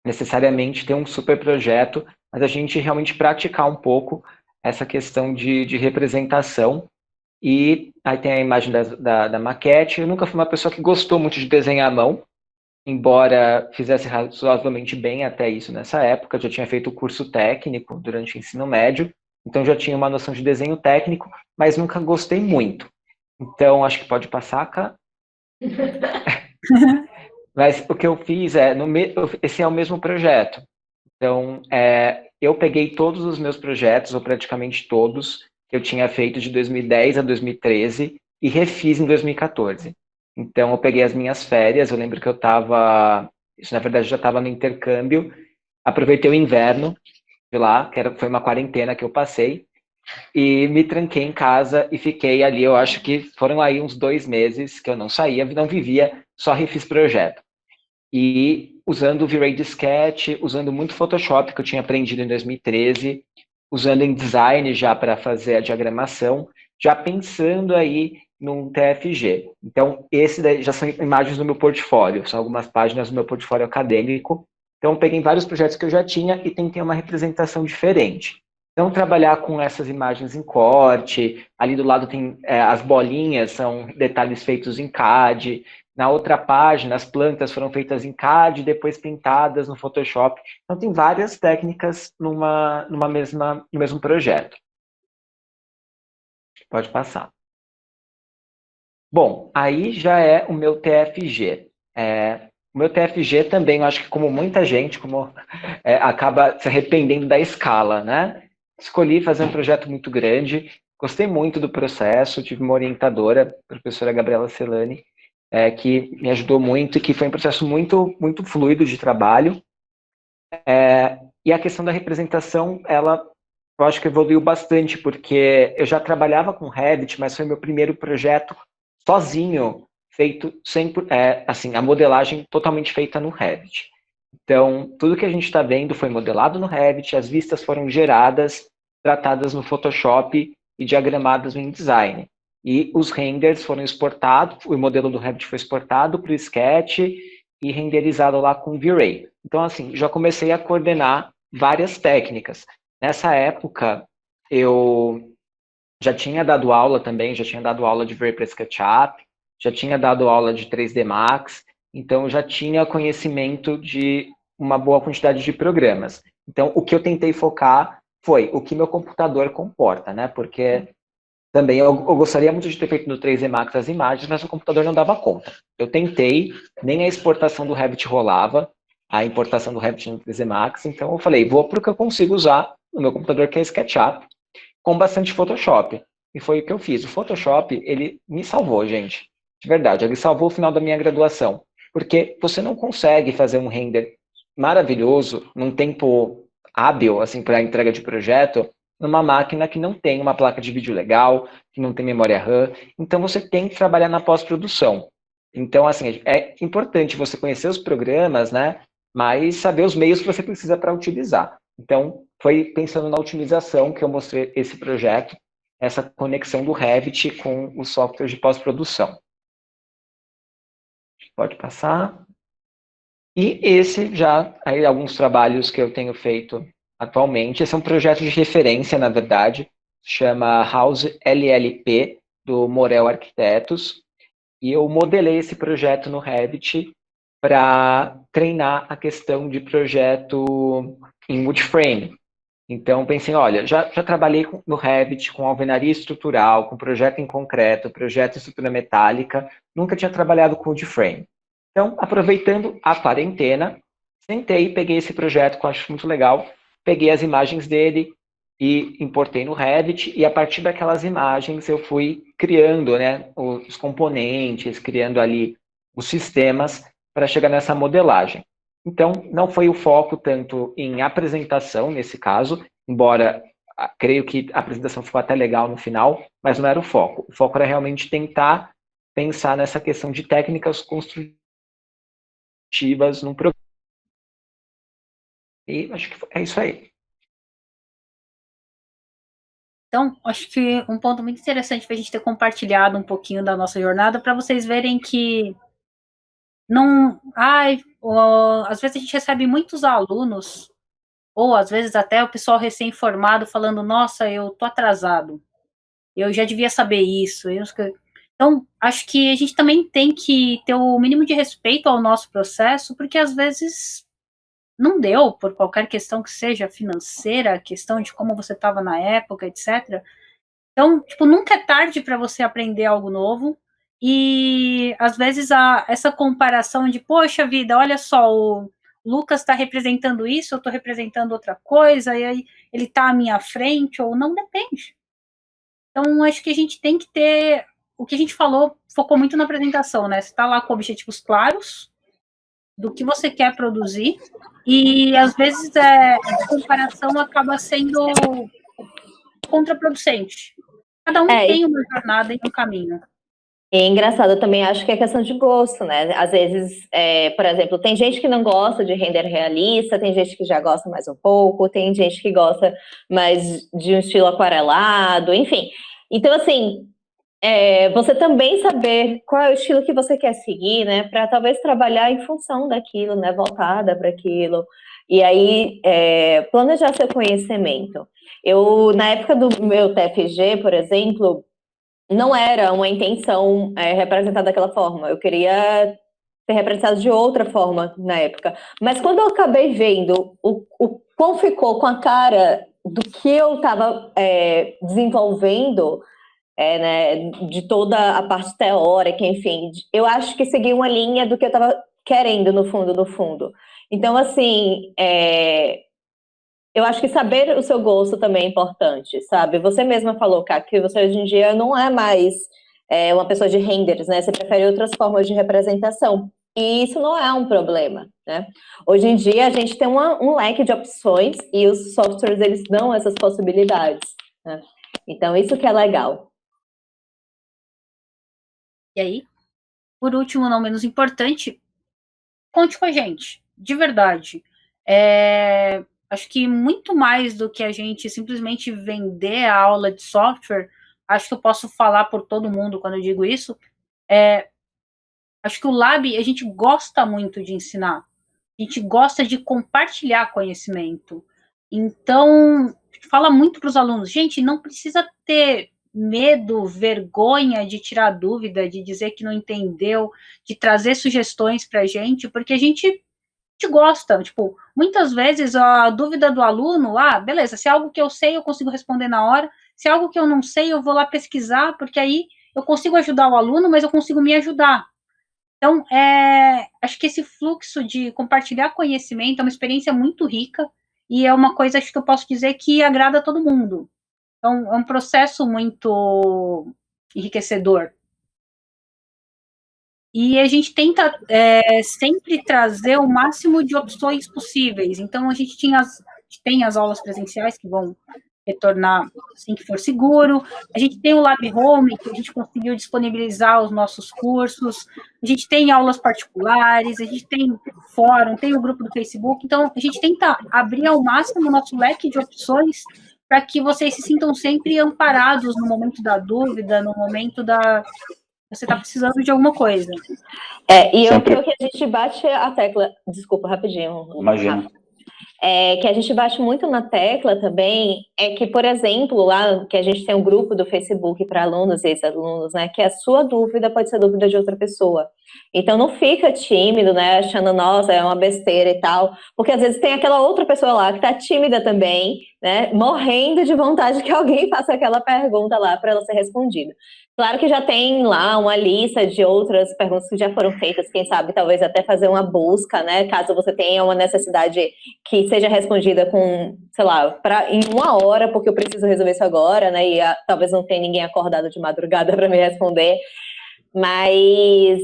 necessariamente ter um super projeto, mas a gente realmente praticar um pouco essa questão de representação. E aí tem a imagem da maquete. Eu nunca fui uma pessoa que gostou muito de desenhar à mão, embora fizesse razoavelmente bem até isso nessa época. Eu já tinha feito o curso técnico durante o ensino médio, então já tinha uma noção de desenho técnico, mas nunca gostei muito. Então, acho que pode passar, Cá. Mas o que eu fiz esse é o mesmo projeto. Então, eu peguei todos os meus projetos, ou praticamente todos, que eu tinha feito de 2010 a 2013 e refiz em 2014. Então, eu peguei as minhas férias, eu lembro que eu estava, isso na verdade já estava no intercâmbio, aproveitei o inverno de lá, foi uma quarentena que eu passei, e me tranquei em casa e fiquei ali, eu acho que foram aí uns 2 meses que eu não saía, não vivia, só refiz projeto. E usando o V-Ray Disquete, usando muito Photoshop, que eu tinha aprendido em 2013, usando InDesign já para fazer a diagramação, já pensando aí num TFG. Então, esse daí já são imagens do meu portfólio, são algumas páginas do meu portfólio acadêmico. Então, eu peguei vários projetos que eu já tinha e tentei uma representação diferente. Então, trabalhar com essas imagens em corte, ali do lado tem as bolinhas, são detalhes feitos em CAD. Na outra página, as plantas foram feitas em CAD, depois pintadas no Photoshop. Então, tem várias técnicas no mesmo projeto. Pode passar. Bom, aí já é o meu TFG. O meu TFG também, eu acho que como muita gente, acaba se arrependendo da escala, né? Escolhi fazer um projeto muito grande, gostei muito do processo, tive uma orientadora, a professora Gabriela Celani, que me ajudou muito e que foi um processo muito, muito fluido de trabalho. E a questão da representação, eu acho que evoluiu bastante, porque eu já trabalhava com Revit, mas foi meu primeiro projeto sozinho, feito sempre, assim, a modelagem totalmente feita no Revit. Então, tudo que a gente está vendo foi modelado no Revit, as vistas foram geradas, tratadas no Photoshop e diagramadas no InDesign. E os renders foram exportados, o modelo do Revit foi exportado para o Sketch e renderizado lá com V-Ray. Então, assim, já comecei a coordenar várias técnicas. Nessa época, eu já tinha dado aula também, já tinha dado aula de V-Ray para SketchUp, já tinha dado aula de 3D Max, então já tinha conhecimento de uma boa quantidade de programas. Então, o que eu tentei focar foi o que meu computador comporta, né? Porque também eu gostaria muito de ter feito no 3D Max as imagens, mas o computador não dava conta. Eu tentei, nem a exportação do Revit rolava, a importação do Revit no 3D Max, então eu falei, vou para o que eu consigo usar no meu computador, que é SketchUp, com bastante Photoshop. E foi o que eu fiz. O Photoshop, ele me salvou, gente. De verdade, ele salvou o final da minha graduação. Porque você não consegue fazer um render maravilhoso, num tempo hábil, assim, para a entrega de projeto, numa máquina que não tem uma placa de vídeo legal, que não tem memória RAM. Então, você tem que trabalhar na pós-produção. Então, assim, é importante você conhecer os programas, né? Mas saber os meios que você precisa para utilizar. Então, foi pensando na otimização que eu mostrei esse projeto, essa conexão do Revit com o software de pós-produção. Pode passar. E esse já, aí alguns trabalhos que eu tenho feito atualmente, esse é um projeto de referência, na verdade, chama House LLP, do Morel Arquitetos, e eu modelei esse projeto no Revit para treinar a questão de projeto em multiframe. Então, pensei, olha, já trabalhei no Revit com alvenaria estrutural, com projeto em concreto, projeto em estrutura metálica, nunca tinha trabalhado com woodframe. Então, aproveitando a quarentena, sentei, peguei esse projeto que eu acho muito legal, peguei as imagens dele e importei no Revit, e a partir daquelas imagens eu fui criando, né, os componentes, criando ali os sistemas para chegar nessa modelagem. Então, não foi o foco tanto em apresentação, nesse caso, embora creio que a apresentação ficou até legal no final, mas não era o foco. O foco era realmente tentar pensar nessa questão de técnicas construtivas num programa. E acho que é isso aí. Então, acho que um ponto muito interessante para a gente ter compartilhado um pouquinho da nossa jornada, para vocês verem que não. Às vezes a gente recebe muitos alunos, ou às vezes até o pessoal recém-formado falando: nossa, eu tô atrasado, eu já devia saber isso. Então, acho que a gente também tem que ter o mínimo de respeito ao nosso processo, porque às vezes não deu, por qualquer questão que seja financeira, questão de como você estava na época, etc. Então, tipo, nunca é tarde para você aprender algo novo. E às vezes essa comparação de, poxa vida, olha só, o Lucas está representando isso, eu estou representando outra coisa, e aí ele está à minha frente, ou não, depende. Então, acho que a gente tem que ter. O que a gente falou focou muito na apresentação, né? Você está lá com objetivos claros do que você quer produzir, e às vezes a comparação acaba sendo contraproducente. Cada um tem uma jornada e um caminho. É engraçado, eu também acho que é questão de gosto, né? Às vezes, por exemplo, tem gente que não gosta de render realista, tem gente que já gosta mais um pouco, tem gente que gosta mais de um estilo aquarelado, enfim. Então, assim, você também saber qual é o estilo que você quer seguir, né? Para talvez trabalhar em função daquilo, né? Voltada para aquilo. E aí, planejar seu conhecimento. Eu, na época do meu TFG, por exemplo, não era uma intenção representar daquela forma. Eu queria ser representado de outra forma na época. Mas quando eu acabei vendo o quão ficou com a cara do que eu estava desenvolvendo, né, de toda a parte teórica, enfim, eu acho que segui uma linha do que eu estava querendo no fundo, no fundo. Então, assim, eu acho que saber o seu gosto também é importante, sabe? Você mesma falou, Cá, que você hoje em dia não é mais uma pessoa de renders, né? Você prefere outras formas de representação. E isso não é um problema, né? Hoje em dia a gente tem um leque de opções e os softwares, eles dão essas possibilidades, né? Então, isso que é legal. E aí, por último, não menos importante, conte com a gente, de verdade. Acho que muito mais do que a gente simplesmente vender a aula de software, acho que eu posso falar por todo mundo quando eu digo isso, acho que o Lab, a gente gosta muito de ensinar, a gente gosta de compartilhar conhecimento. Então, fala muito para os alunos, gente, não precisa ter medo, vergonha de tirar dúvida, de dizer que não entendeu, de trazer sugestões para a gente, porque a gente gosta. Tipo, muitas vezes a dúvida do aluno, beleza, se é algo que eu sei, eu consigo responder na hora, se é algo que eu não sei, eu vou lá pesquisar, porque aí eu consigo ajudar o aluno, mas eu consigo me ajudar. Então, acho que esse fluxo de compartilhar conhecimento é uma experiência muito rica e é uma coisa, acho que eu posso dizer, que agrada a todo mundo. Então, é um processo muito enriquecedor. E a gente tenta sempre trazer o máximo de opções possíveis. Então, a gente tem as aulas presenciais que vão retornar assim que for seguro. A gente tem o Lab Home, que a gente conseguiu disponibilizar os nossos cursos. A gente tem aulas particulares, a gente tem fórum, tem o grupo do Facebook. Então, a gente tenta abrir ao máximo o nosso leque de opções para que vocês se sintam sempre amparados no momento da dúvida, no momento você está precisando de alguma coisa. E o que a gente bate a tecla... Desculpa, rapidinho. Imagina. Que a gente bate muito na tecla também é que, por exemplo, lá que a gente tem um grupo do Facebook para alunos e ex-alunos, né, que a sua dúvida pode ser dúvida de outra pessoa. Então não fica tímido, né, achando, nossa, é uma besteira e tal, porque às vezes tem aquela outra pessoa lá que tá tímida também, né, morrendo de vontade que alguém faça aquela pergunta lá para ela ser respondida. Claro que já tem lá uma lista de outras perguntas que já foram feitas, quem sabe talvez até fazer uma busca, né, caso você tenha uma necessidade que seja respondida com, sei lá, em 1 hora, porque eu preciso resolver isso agora, né, e talvez não tenha ninguém acordado de madrugada para me responder, mas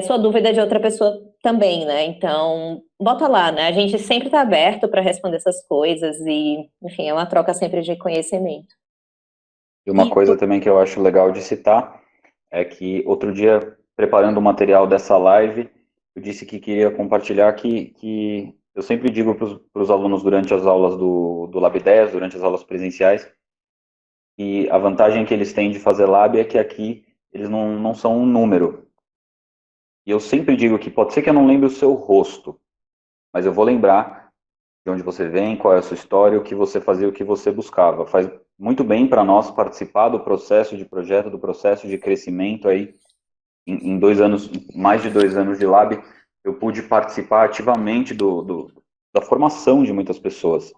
sua dúvida é de outra pessoa também, né, então bota lá, né, a gente sempre está aberto para responder essas coisas e, enfim, é uma troca sempre de conhecimento. E uma coisa também que eu acho legal de citar é que outro dia, preparando o material dessa live, eu disse que queria compartilhar que eu sempre digo para os alunos durante as aulas do Lab 10, durante as aulas presenciais, que a vantagem que eles têm de fazer Lab é que aqui eles não são um número. E eu sempre digo que pode ser que eu não lembre o seu rosto, mas eu vou lembrar de onde você vem, qual é a sua história, o que você fazia, o que você buscava. Faz muito bem para nós participar do processo de projeto, do processo de crescimento aí. Em 2 anos, mais de 2 anos de Lab, eu pude participar ativamente da formação de muitas pessoas.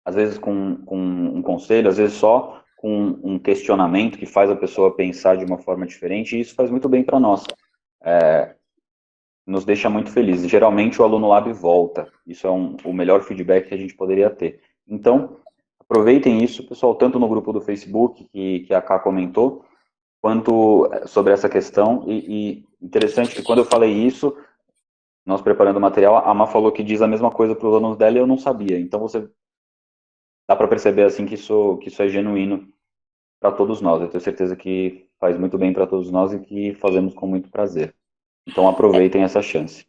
Às vezes com um conselho, às vezes só com um questionamento que faz a pessoa pensar de uma forma diferente, e isso faz muito bem para nós. Nos deixa muito felizes. Geralmente o aluno Lab volta. Isso é o melhor feedback que a gente poderia ter. Então, aproveitem isso, pessoal, tanto no grupo do Facebook, que a Ká comentou, quanto sobre essa questão. E interessante que quando eu falei isso, nós preparando o material, a Má falou que diz a mesma coisa para os alunos dela e eu não sabia. Então, você dá para perceber assim que isso é genuíno para todos nós. Eu tenho certeza que faz muito bem para todos nós e que fazemos com muito prazer. Então, aproveitem essa chance.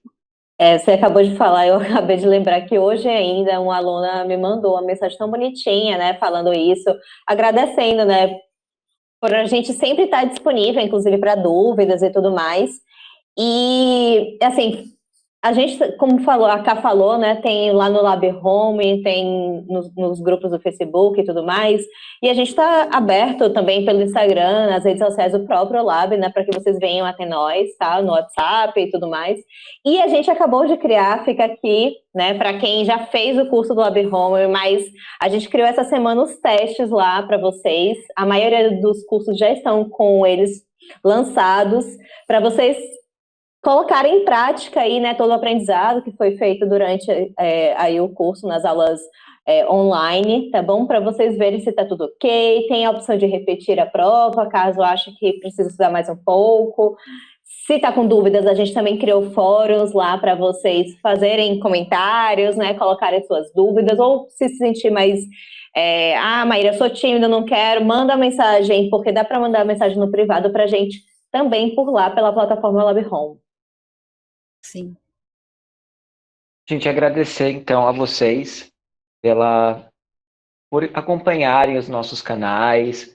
Você acabou de falar, eu acabei de lembrar que hoje ainda uma aluna me mandou uma mensagem tão bonitinha, né, falando isso, agradecendo, né, por a gente sempre estar disponível, inclusive para dúvidas e tudo mais. E, assim, a gente, como falou, a Ká falou, né, tem lá no Lab Home, tem nos grupos do Facebook e tudo mais, e a gente está aberto também pelo Instagram, nas redes sociais do próprio Lab, né, para que vocês venham até nós, tá, no WhatsApp e tudo mais. E a gente acabou de criar, fica aqui, né, para quem já fez o curso do Lab Home, mas a gente criou essa semana os testes lá para vocês, a maioria dos cursos já estão com eles lançados, para vocês colocar em prática aí, né, todo o aprendizado que foi feito durante aí o curso, nas aulas online, tá bom? Para vocês verem se tá tudo ok, tem a opção de repetir a prova, caso ache que precisa estudar mais um pouco. Se tá com dúvidas, a gente também criou fóruns lá para vocês fazerem comentários, né, colocarem suas dúvidas, ou se sentir mais... Maíra, eu sou tímida, não quero, manda mensagem, porque dá para mandar mensagem no privado pra gente também por lá, pela plataforma Lab Home. Sim. Gente, agradecer então a vocês por acompanharem os nossos canais,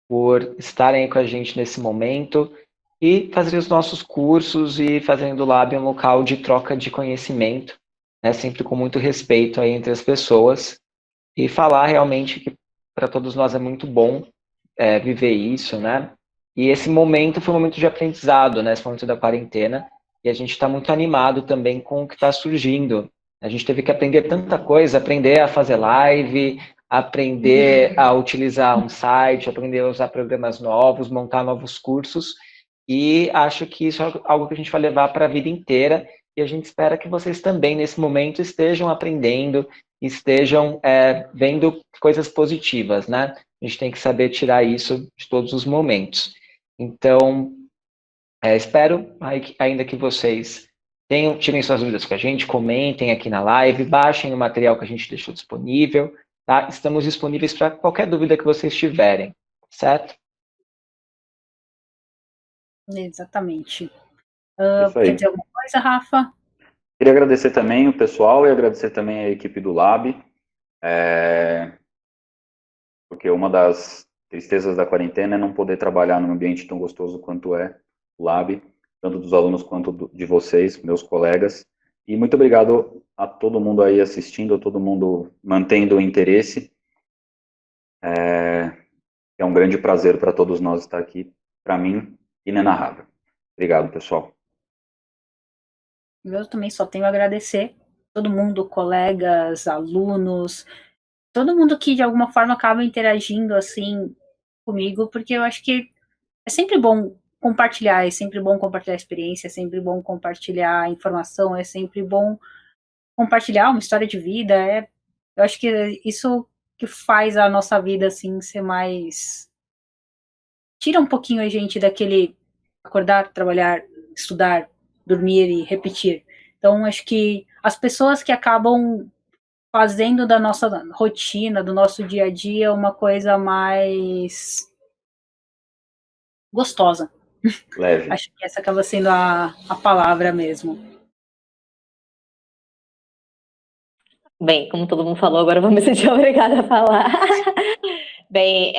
por estarem aí com a gente nesse momento e fazer os nossos cursos e fazendo o Lab um local de troca de conhecimento, né, sempre com muito respeito aí entre as pessoas, e falar realmente que para todos nós é muito bom viver isso, né? E esse momento foi um momento de aprendizado, né? Esse momento da quarentena, e a gente está muito animado também com o que está surgindo. A gente teve que aprender tanta coisa, aprender a fazer live, aprender a utilizar um site, aprender a usar programas novos, montar novos cursos, e acho que isso é algo que a gente vai levar para a vida inteira, e a gente espera que vocês também, nesse momento, estejam aprendendo, estejam vendo coisas positivas, né? A gente tem que saber tirar isso de todos os momentos. Então, Espero ainda que vocês tirem suas dúvidas com a gente, comentem aqui na live, baixem o material que a gente deixou disponível, tá? Estamos disponíveis para qualquer dúvida que vocês tiverem, certo? Exatamente. Isso aí. Quer dizer alguma coisa, Rafa? Queria agradecer também o pessoal e agradecer também a equipe do Lab, porque uma das tristezas da quarentena é não poder trabalhar num ambiente tão gostoso quanto é o Lab, tanto dos alunos quanto de vocês, meus colegas. E muito obrigado a todo mundo aí assistindo, a todo mundo mantendo o interesse. É um grande prazer para todos nós estar aqui, para mim, inenarrável. Obrigado, pessoal. Eu também só tenho a agradecer todo mundo, colegas, alunos, todo mundo que de alguma forma acaba interagindo assim comigo, porque eu acho que é sempre bom compartilhar, é sempre bom compartilhar experiência, é sempre bom compartilhar informação, é sempre bom compartilhar uma história de vida. Eu acho que é isso que faz a nossa vida assim ser mais, tira um pouquinho a gente daquele acordar, trabalhar, estudar, dormir e repetir. Então, acho que as pessoas que acabam fazendo da nossa rotina, do nosso dia a dia, uma coisa mais gostosa. Leve. Acho que essa acaba sendo a palavra mesmo. Bem, como todo mundo falou, agora eu vou me sentir obrigada a falar. Bem,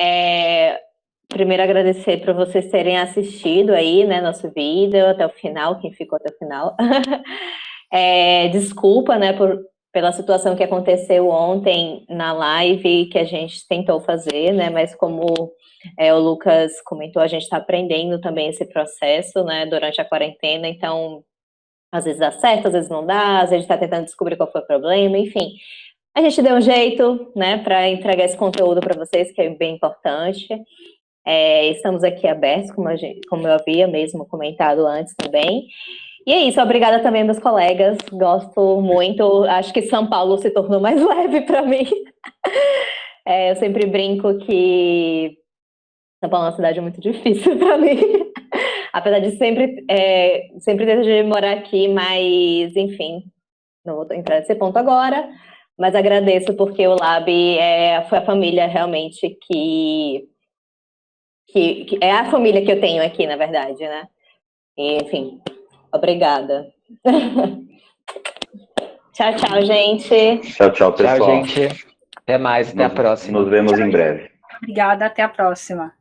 primeiro agradecer por vocês terem assistido aí, né, nosso vídeo até o final, quem ficou até o final. Desculpa, né, pela situação que aconteceu ontem na live que a gente tentou fazer, né, mas como o Lucas comentou, a gente está aprendendo também esse processo, né, durante a quarentena, então às vezes dá certo, às vezes não dá, às vezes a gente está tentando descobrir qual foi o problema, enfim. A gente deu um jeito, né, para entregar esse conteúdo para vocês, que é bem importante. Estamos aqui abertos, como eu havia mesmo comentado antes também. E é isso, obrigada também, meus colegas. Gosto muito. Acho que São Paulo se tornou mais leve para mim. Eu sempre brinco que São Paulo é uma cidade muito difícil para mim. Apesar de sempre desejar morar aqui, mas, enfim, não vou entrar nesse ponto agora. Mas agradeço porque o Lab foi a família realmente que é a família que eu tenho aqui, na verdade, né? E, enfim, obrigada. Tchau, tchau, gente. Tchau, tchau, pessoal. Tchau, gente. Até mais, até a próxima. Nos vemos em breve. Obrigada, até a próxima.